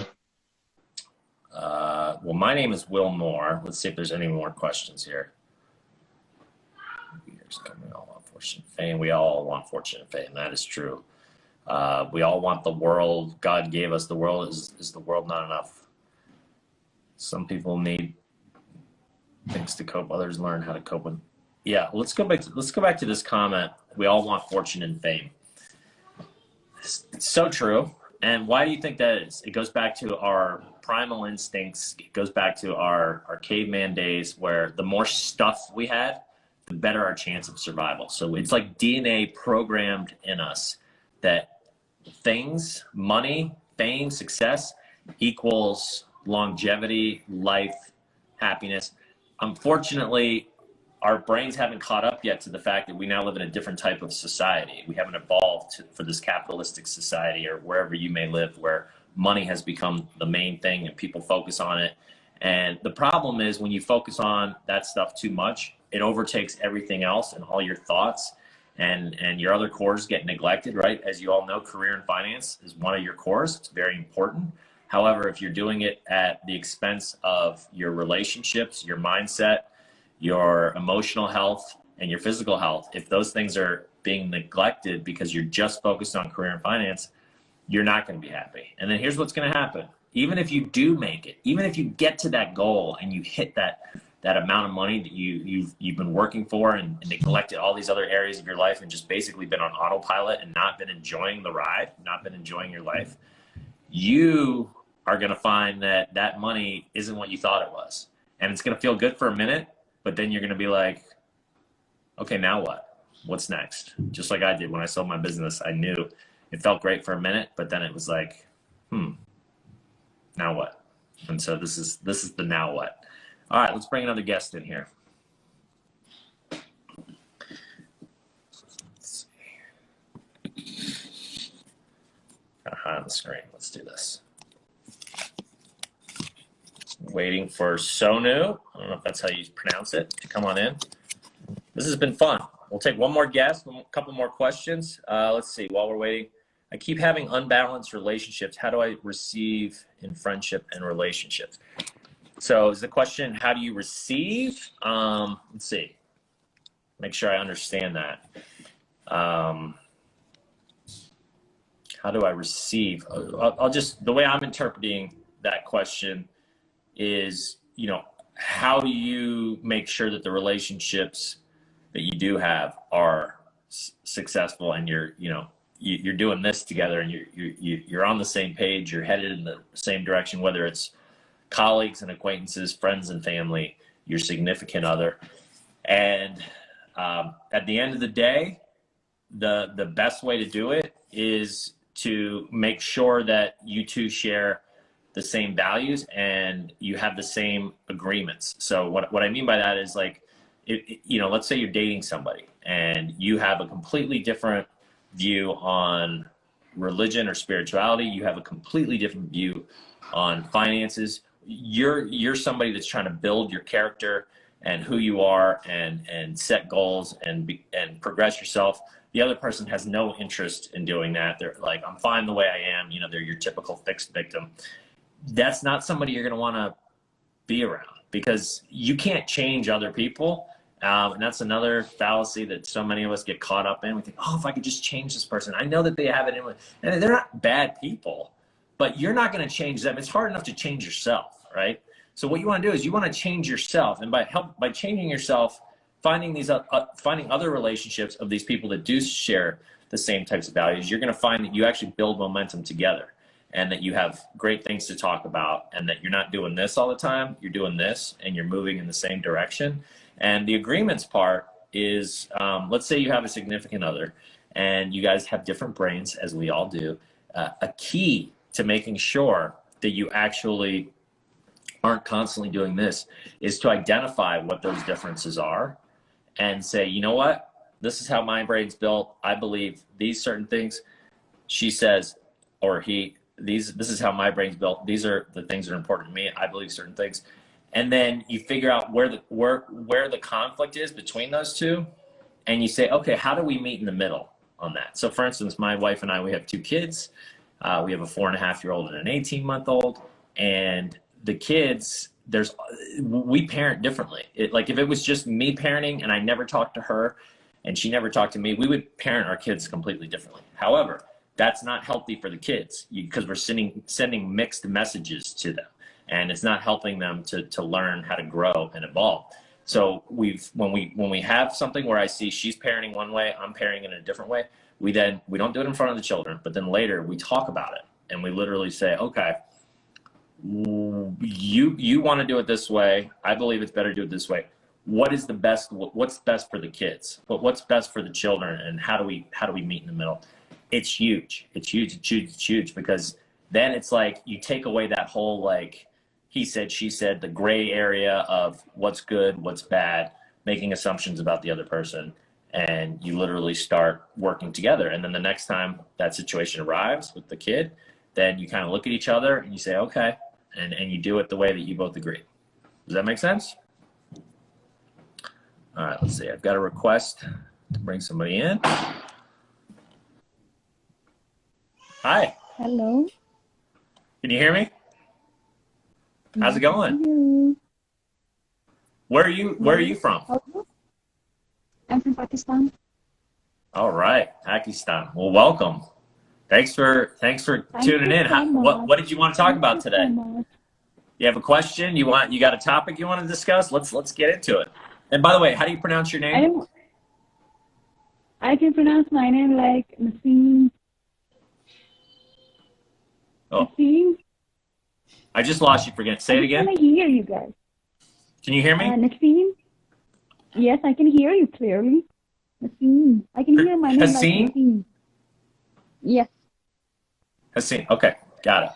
Well, my name is Will Moore. Let's see if there's any more questions here. We all want fortune and fame. We all want fortune and fame. That is true. We all want the world. God gave us the world. Is the world not enough? Some people need things to cope. Others learn how to cope with. Yeah, let's go back to this comment. We all want fortune and fame. So true. And why do you think that is? It goes back to our primal instincts. It goes back to our caveman days, where the more stuff we had, the better our chance of survival. So it's like DNA programmed in us that things, money, fame, success equals longevity, life, happiness. Unfortunately, our brains haven't caught up yet to the fact that we now live in a different type of society. We haven't evolved for this capitalistic society, or wherever you may live, where money has become the main thing and people focus on it. And the problem is, when you focus on that stuff too much, it overtakes everything else and all your thoughts, and your other cores get neglected, right? As you all know, career and finance is one of your cores. It's very important. However, if you're doing it at the expense of your relationships, your mindset, your emotional health, and your physical health, if those things are being neglected because you're just focused on career and finance, you're not going to be happy. And then here's what's going to happen. Even if you do make it, even if you get to that goal and you hit that amount of money that you've been working for, and neglected all these other areas of your life and just basically been on autopilot and not been enjoying the ride, not been enjoying your life, you are going to find that that money isn't what you thought it was. And it's going to feel good for a minute, but then you're going to be like, okay, now what? What's next? Just like I did when I sold my business. I knew it felt great for a minute, but then it was like, now what? And so this is the now what. All right, let's bring another guest in here. Let's see. Got high on the screen. Let's do this. Waiting for Sonu. I don't know if that's how you pronounce it, to come on in. This has been fun. We'll take one more guest, a couple more questions. Let's see, while we're waiting. I keep having unbalanced relationships. How do I receive in friendship and relationships? So is the question, how do you receive? Let's see. Make sure I understand that. How do I receive? I'll just, the way I'm interpreting that question is, how do you make sure that the relationships that you do have are successful, and you're doing this together, and you're on the same page, you're headed in the same direction, whether it's colleagues and acquaintances, friends and family, your significant other. And at the end of the day, the best way to do it is to make sure that you two share the same values and you have the same agreements. So what I mean by that is, like, let's say you're dating somebody and you have a completely different view on religion or spirituality. You have a completely different view on finances. You're somebody that's trying to build your character and who you are, and set goals and progress yourself. The other person has no interest in doing that. They're like, I'm fine the way I am. They're your typical fixed victim. That's not somebody you're going to want to be around, because you can't change other people. And that's another fallacy that so many of us get caught up in. We think, oh, if I could just change this person. I know that they have it in, and they're not bad people, but you're not going to change them. It's hard enough to change yourself, right? So what you want to do is you want to change yourself, and by changing yourself, finding other relationships of these people that do share the same types of values, you're going to find that you actually build momentum together, and that you have great things to talk about, and that you're not doing this all the time. You're doing this, and you're moving in the same direction. And the agreements part is, let's say you have a significant other and you guys have different brains, as we all do. A key to making sure that you actually aren't constantly doing this is to identify what those differences are and say, you know what, this is how my brain's built. I believe these certain things. She says, or he, this is how my brain's built. These are the things that are important to me. I believe certain things. And then you figure out where the conflict is between those two, and you say, okay, how do we meet in the middle on that? So for instance, my wife and I, we have 2 kids. We have a 4.5-year-old and an 18-month-old, and the kids, we parent differently. Like if it was just me parenting and I never talked to her and she never talked to me, we would parent our kids completely differently. However, that's not healthy for the kids, because we're sending mixed messages to them. And it's not helping them to learn how to grow and evolve. So when we have something where I see she's parenting one way, I'm parenting in a different way, we don't do it in front of the children, but then later we talk about it and we literally say, okay, you want to do it this way. I believe it's better to do it this way. What's best for the kids, but what's best for the children, and how do we meet in the middle? It's huge. It's huge because then it's like you take away that whole like he said, she said, the gray area of what's good, what's bad, making assumptions about the other person, and you literally start working together. And then the next time that situation arrives with the kid, then you kind of look at each other and you say, okay, and you do it the way that you both agree. Does that make sense? All right, let's see. I've got a request to bring somebody in. Hi. Hello. Can you hear me? How's it going? Hello. Where are you from? I'm from Pakistan. All right, Pakistan. Well, welcome. Thanks for tuning in. What did you want to talk about today? You have a question? You got a topic you want to discuss? Let's get into it. And by the way, how do you pronounce your name? I can pronounce my name like Naseem. Oh. Naseem. I just lost you. Say it again. I can hear you guys. Can you hear me? Naseem. Yes, I can hear you clearly. Naseem. I can hear my name like Naseem. Yes. Hasim. Okay, got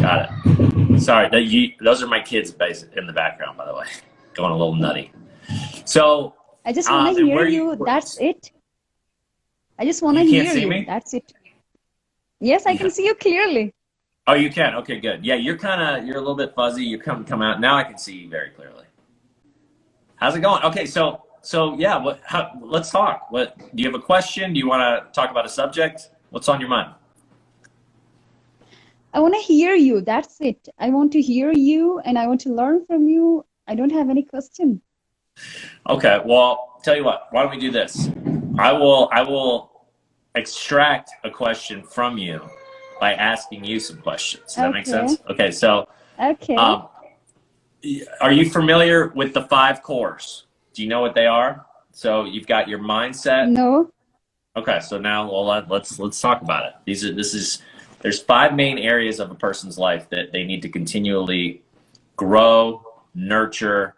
it. Sorry, those are my kids in the background, by the way, going a little nutty. So I just want to hear you. That's it. I just want to hear you. See me? That's it. Yes, I can see you clearly. Oh, you can. Okay, good. Yeah, you're a little bit fuzzy. You come out now. I can see you very clearly. How's it going? Okay, so yeah. Let's talk. Do you have a question? Do you want to talk about a subject? What's on your mind? I want to hear you. That's it. I want to hear you, and I want to learn from you. I don't have any question. Okay. Well, tell you what. Why don't we do this? I will extract a question from you by asking you some questions. Does that make sense? Okay. So. Okay. Are you familiar with the 5 cores? Do you know what they are? So you've got your mindset. No. Okay, so now let's talk about it. There's 5 main areas of a person's life that they need to continually grow, nurture,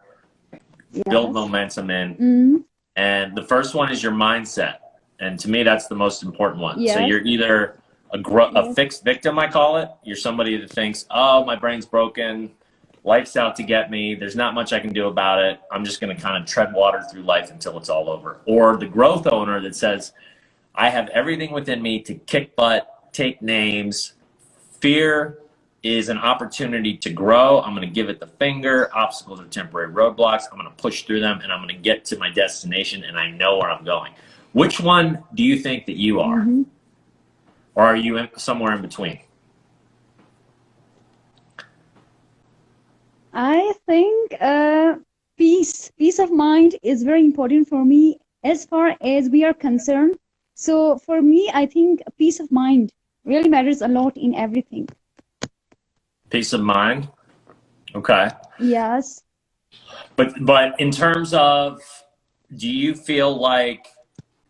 build momentum in. Mm-hmm. And the first one is your mindset. And to me, that's the most important one. Yes. So you're either a fixed victim, I call it. You're somebody that thinks, oh, my brain's broken. Life's out to get me. There's not much I can do about it. I'm just going to kind of tread water through life until it's all over. Or the growth owner that says, I have everything within me to kick butt, take names. Fear is an opportunity to grow. I'm going to give it the finger. Obstacles are temporary roadblocks. I'm going to push through them, and I'm going to get to my destination, and I know where I'm going. Which one do you think that you are? Mm-hmm. Or are you somewhere in between? I think peace of mind is very important for me as far as we are concerned. So for me, I think peace of mind really matters a lot in everything. Peace of mind? Okay. Yes. But in terms of, do you feel like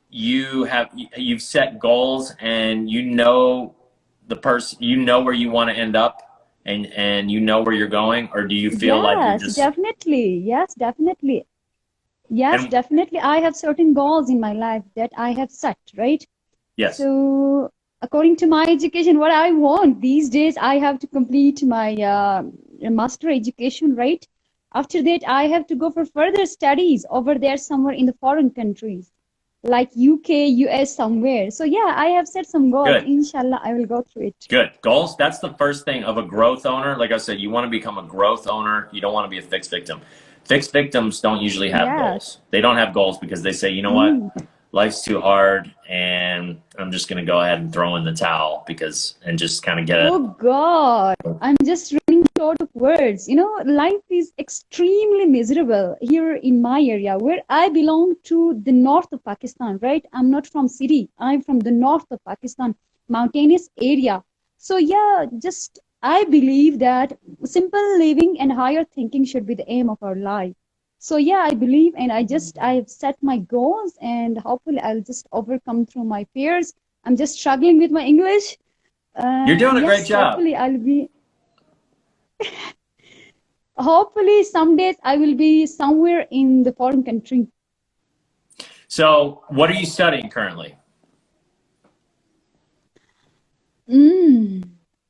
you've set goals and you know the person, you know where you want to end up? And you know where you're going, or do you feel like you're just... Definitely. Yes, definitely. Yes, definitely. I have certain goals in my life that I have set, right? Yes. So according to my education, what I want these days, I have to complete my master education, right? After that, I have to go for further studies over there somewhere in the foreign countries, like UK, US, somewhere. So yeah, I have set some goals. Good. Inshallah, I will go through it. Good. Goals, that's the first thing of a growth owner. Like I said, you want to become a growth owner. You don't want to be a fixed victim. Fixed victims don't usually have goals. They don't have goals because they say, you know what, life's too hard and I'm just going to go ahead and throw in the towel and just kind of get it. Oh God, I'm just running short of words. You know, life is extremely miserable here in my area where I belong to the north of Pakistan, right? I'm not from city. I'm from the north of Pakistan, mountainous area. So yeah, I believe that simple living and higher thinking should be the aim of our life. So yeah, I believe, and I've set my goals, and hopefully I'll just overcome through my fears. I'm just struggling with my English. You're doing a great Yes, job. hopefully I'll be. Hopefully some days I will be somewhere in the foreign country. So what are you studying currently?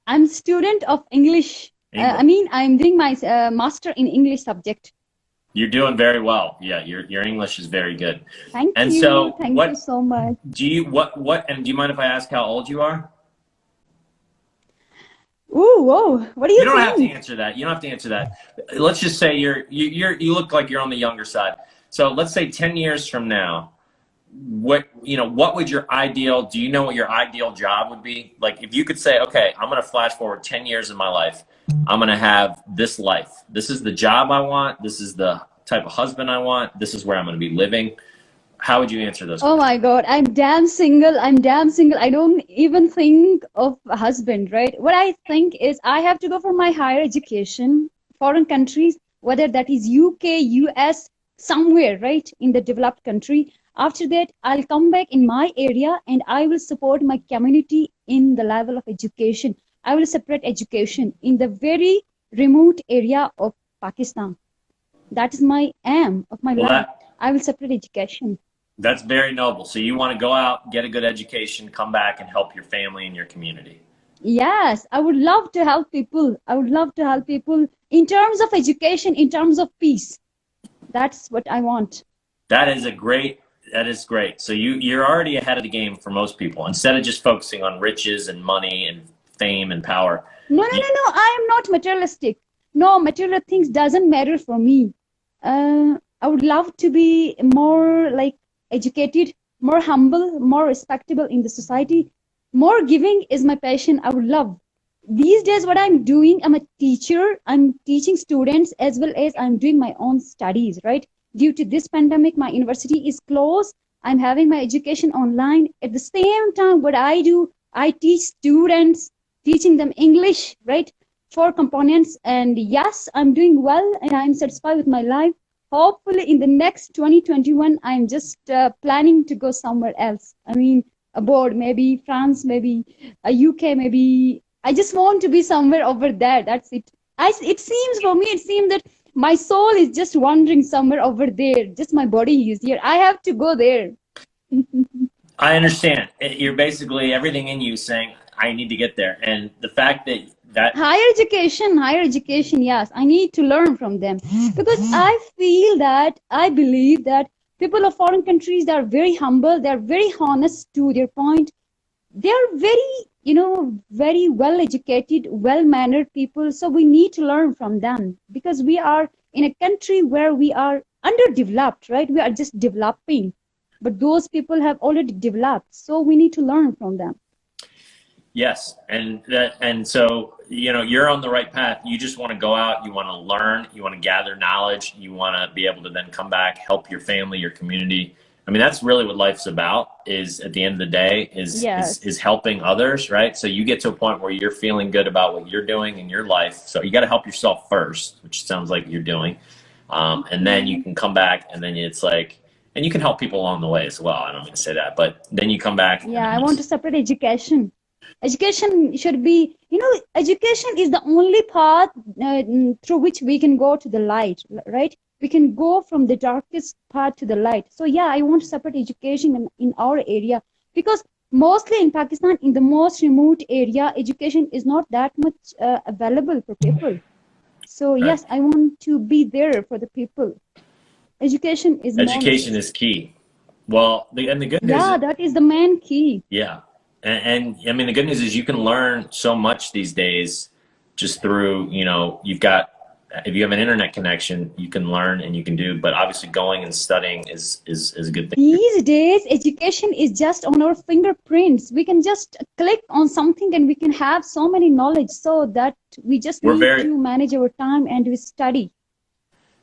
I'm student of English. I'm doing my master in English subject. You're doing very well. Yeah, your English is very good. Thank And you. so Thank you so much. Do you and do you mind if I ask how old you are? Ooh, whoa. What do you think? You don't have to answer that. You don't have to answer that. Let's just say you look like you're on the younger side. So let's say 10 years from now, what would your ideal, do you know what your ideal job would be? Like if you could say, okay, I'm going to flash forward 10 years in my life. I'm going to have this life. This is the job I want. This is the type of husband I want. This is where I'm going to be living. How would you answer those questions? Oh my God, I'm damn single. I don't even think of a husband, right? What I think is I have to go for my higher education, foreign countries, whether that is UK, US, somewhere, right, in the developed country. After that, I'll come back in my area and I will support my community in the level of education. I will separate education in the very remote area of Pakistan. That is my aim of my life. I will separate education. That's very noble. So you want to go out, get a good education, come back and help your family and your community. Yes, I would love to help people. I would love to help people in terms of education, in terms of peace. That's what I want. That is great. So you're already ahead of the game for most people. Instead of just focusing on riches and money and fame and power. No. I am not materialistic. No, material things doesn't matter for me. I would love to be more like educated, more humble, more respectable in the society. More giving is my passion. I would love. These days, what I'm doing, I'm a teacher. I'm teaching students as well as I'm doing my own studies, right? Due to this pandemic, my university is closed. I'm having my education online. At the same time, what I do, I teach students, teaching them English, right? 4 components. And yes, I'm doing well and I'm satisfied with my life. Hopefully in the next 2021, I'm just planning to go somewhere else. I mean, abroad, maybe France, maybe UK, maybe. I just want to be somewhere over there. That's it. It seems that my soul is just wandering somewhere over there. Just my body is here. I have to go there. I understand. You're basically everything in you saying, I need to get there. And the fact that higher education, yes, I need to learn from them because I believe that people of foreign countries, they are very humble, they are very honest to their point. They are very well educated, well mannered people. So we need to learn from them because we are in a country where we are underdeveloped, right? We are just developing, but those people have already developed. So we need to learn from them. Yes, and so you're on the right path. You just want to go out, you want to learn, you want to gather knowledge, you want to be able to then come back, help your family, your community. I mean, that's really what life's about. Is at the end of the day is helping others, right? So you get to a point where you're feeling good about what you're doing in your life. So you got to help yourself first, which sounds like you're doing, and then you can come back, and then it's like. And you can help people along the way as well. I don't mean to say that, but then you come back. Yeah, I want to separate education. Education should be, education is the only path through which we can go to the light, right? We can go from the darkest path to the light. So yeah, I want to separate education in our area because mostly in Pakistan, in the most remote area, education is not that much available for people. So yes, I want to be there for the people. Education is key. Well, the good news. Yeah, that is the main key. Yeah. And I mean, the good news is you can learn so much these days just through, if you have an internet connection, you can learn and you can do, but obviously going and studying is a good thing. These days, education is just on our fingerprints. We can just click on something and we can have so many knowledge so that we just need to manage our time and we study.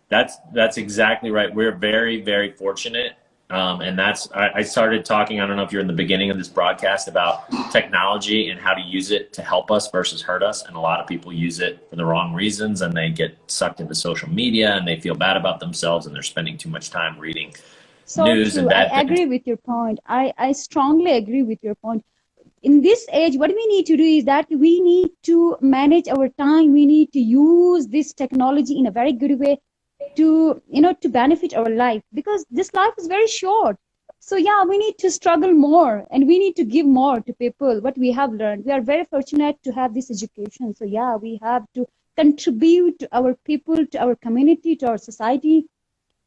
That's exactly right. We're very, very fortunate And I started talking, I don't know if you're in the beginning of this broadcast, about technology and how to use it to help us versus hurt us. And a lot of people use it for the wrong reasons, and they get sucked into social media and they feel bad about themselves, and they're spending too much time reading news true. and bad I things. agree with your point. I strongly agree with your point. In this age, what we need to do is that we need to manage our time. We need to use this technology in a very good way to, to benefit our life, because this life is very short. So yeah, we need to struggle more, and we need to give more to people what we have learned. We are very fortunate to have this education. So yeah, we have to contribute to our people, to our community, to our society.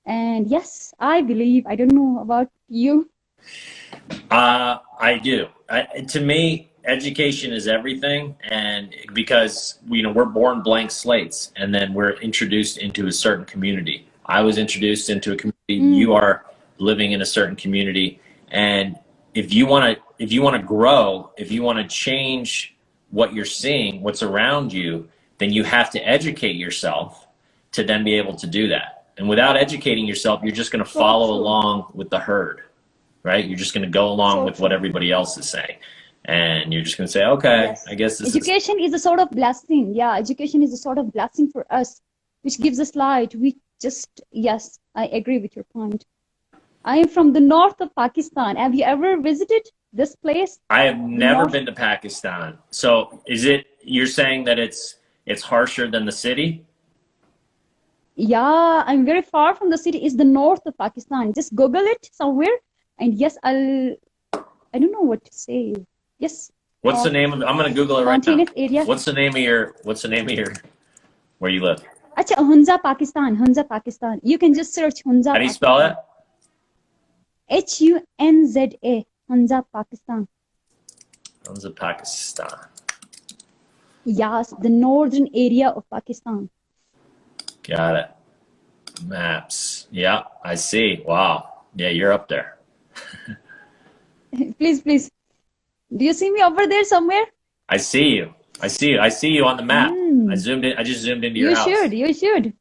And yes, I believe, I don't know about you. I do. To me, education is everything, and because we're born blank slates, and then we're introduced into a certain community. I was introduced into a community. You are living in a certain community, and if you want to grow, if you want to change what you're seeing, what's around you, then you have to educate yourself to then be able to do that. And without educating yourself, you're just going to follow along with the herd. Right? You're just going to go along with what everybody else is saying. And you're just going to say, okay, yes. I guess this education is a sort of blessing. Yeah, education is a sort of blessing for us, which gives us light. Yes, I agree with your point. I am from the north of Pakistan. Have you ever visited this place? I have never been to Pakistan. So you're saying that it's harsher than the city? Yeah, I'm very far from the city. It's the north of Pakistan. Just Google it somewhere. And yes, I don't know what to say. Yes. What's the name of? I'm gonna Google it right now. Area. What's the name of your where you live? Acha, Hunza, Pakistan. Hunza, Pakistan. You can just search Hunza. How do you spell it? Hunza. Hunza, Pakistan. Hunza, Pakistan. Yes, the northern area of Pakistan. Got it. Maps. Yeah, I see. Wow. Yeah, you're up there. Please. Do you see me over there somewhere? I see you. I see you on the map. I zoomed in. I just zoomed into your house. You should.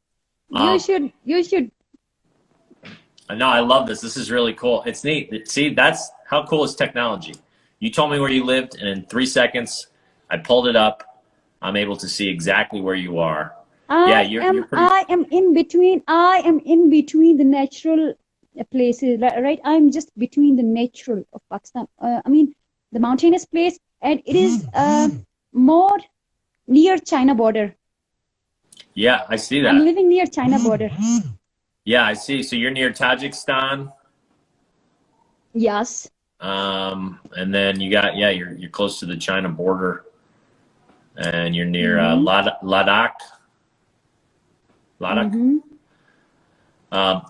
No, I love this. This is really cool. It's neat. See, that's how cool is technology. You told me where you lived, and in 3 seconds, I pulled it up. I'm able to see exactly where you are. You're pretty... I am in between the natural places, right? I'm just between the natural of Pakistan. The mountainous place, and it is more near China border. Yeah, I see that. I'm living near China border. Yeah, I see. So you're near Tajikistan. Yes. And then you got you're close to the China border, and you're near Ladakh.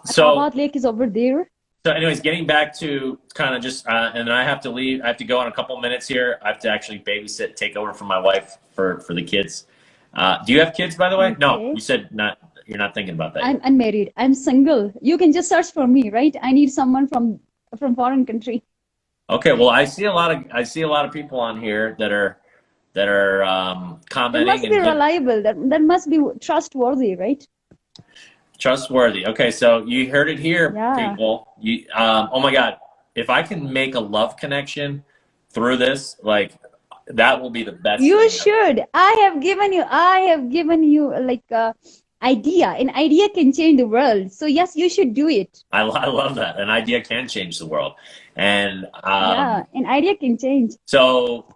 So Lake is over there. So anyways, getting back to kind of just, and I have to leave. I have to go in a couple minutes here. I have to actually take over from my wife for the kids. Do you have kids, by the way? Okay. No, you said not. You're not thinking about that. I'm unmarried. I'm single. You can just search for me, right? I need someone from foreign country. Okay. Well, I see a lot of people on here that are commenting. That must be reliable. That must be trustworthy, right? Trustworthy. Okay, so you heard it here, people. Oh my God, if I can make a love connection through this, like that will be the best. You should. I have given you like idea. An idea can change the world. So yes, you should do it. I love that. An idea can change the world, and an idea can change. So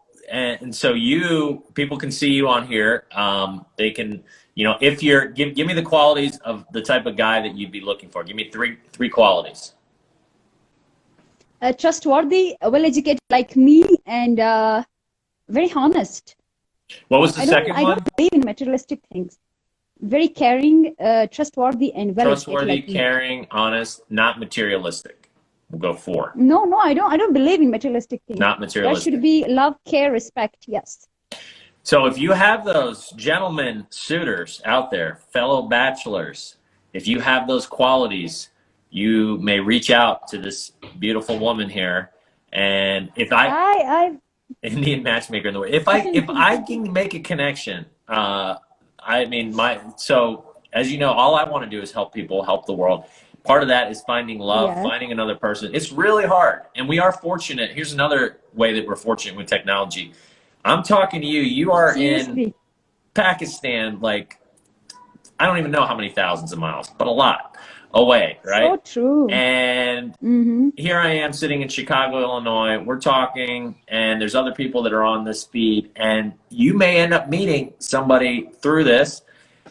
people can see you on here. They can. If you're give me the qualities of the type of guy that you'd be looking for. Give me three qualities. Trustworthy, well-educated like me, and very honest. What was the second one? I don't believe in materialistic things. Very caring, trustworthy, and well-educated. Trustworthy, like caring, honest, not materialistic. We'll go 4. No, I don't believe in materialistic things. Not materialistic. There should be love, care, respect. Yes. So if you have those gentlemen suitors out there, fellow bachelors, if you have those qualities, you may reach out to this beautiful woman here. And if I Indian matchmaker in the way, if I can make a connection, so as you know, all I want to do is help people, help the world. part of that is finding love, Yes. finding another person. It's really hard. And we are fortunate. Here's another way that we're fortunate with technology. I'm talking to you. You are in Seriously. Pakistan, like, I don't even know how many thousands of miles, but a lot away, right? So true. And Mm-hmm. here I am sitting in Chicago, Illinois. We're talking, and there's other people that are on this feed, and you may end up meeting somebody through this.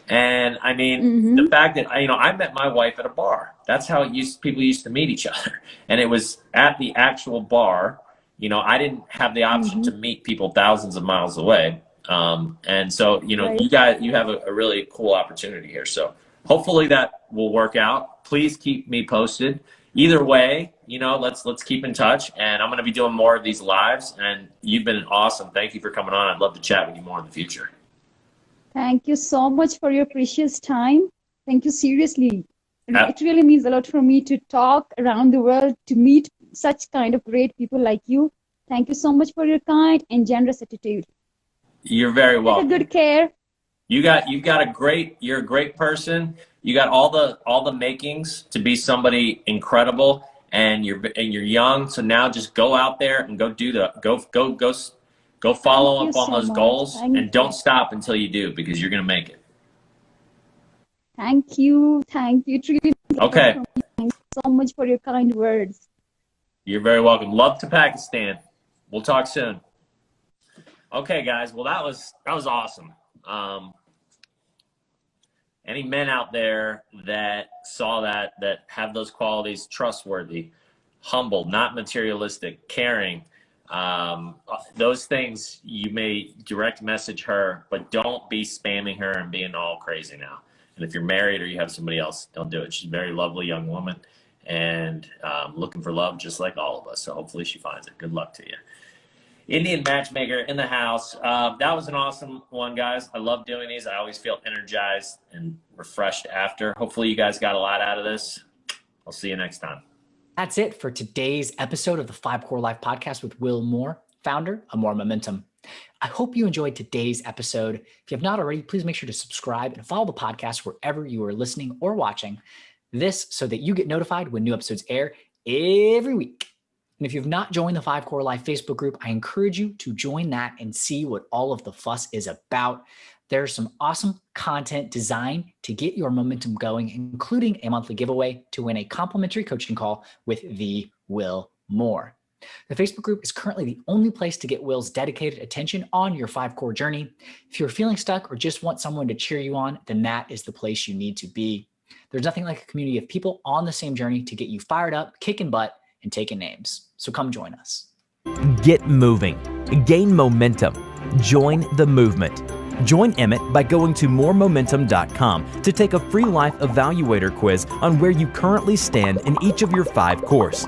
And I mean, the fact that I met my wife at a bar. That's how people used to meet each other, and it was at the actual bar. I didn't have the option to meet people thousands of miles away. And so, Right. you have a really cool opportunity here. So hopefully that will work out. Please keep me posted. Either way, let's keep in touch. And I'm going to be doing more of these lives. And you've been awesome. Thank you for coming on. I'd love to chat with you more in the future. Thank you so much for your precious time. Thank you, seriously. It really means a lot for me to talk around the world, to meet such kind of great people like you. Thank you so much for your kind and generous attitude. You're very welcome. Take good care. You're a great person. You got all the makings to be somebody incredible, and you're young. So now just go out there and go follow up on those goals, and don't stop until you do, because you're going to make it. Thank you. It really means a lot Okay. for me. Thanks so much for your kind words. You're very welcome. Love to Pakistan. We'll talk soon. Okay, guys. Well, that was awesome. Any men out there that saw that have those qualities: trustworthy, humble, not materialistic, caring, those things, you may direct message her, but don't be spamming her and being all crazy now. And if you're married or you have somebody else, don't do it. She's a very lovely young woman, and looking for love just like all of us. So hopefully she finds it. Good luck to you. Indian matchmaker in the house. That was an awesome one, guys. I love doing these. I always feel energized and refreshed after. Hopefully you guys got a lot out of this. I'll see you next time. That's it for today's episode of the 5 Core Life podcast with Will Moore, founder of More Momentum. I hope you enjoyed today's episode. If you have not already, please make sure to subscribe and follow the podcast wherever you are listening or watching. This so that you get notified when new episodes air every week. And if you've not joined the 5 Core Life Facebook group, I encourage you to join that and see what all of the fuss is about. There's some awesome content designed to get your momentum going, including a monthly giveaway to win a complimentary coaching call with the Will Moore. The Facebook group is currently the only place to get Will's dedicated attention on your 5 core journey. If you're feeling stuck or just want someone to cheer you on, then that is the place you need to be. There's nothing like a community of people on the same journey to get you fired up, kicking butt, and taking names. So come join us. Get moving. Gain momentum. Join the movement. Join Emmett by going to moremomentum.com to take a free life evaluator quiz on where you currently stand in each of your 5 cores.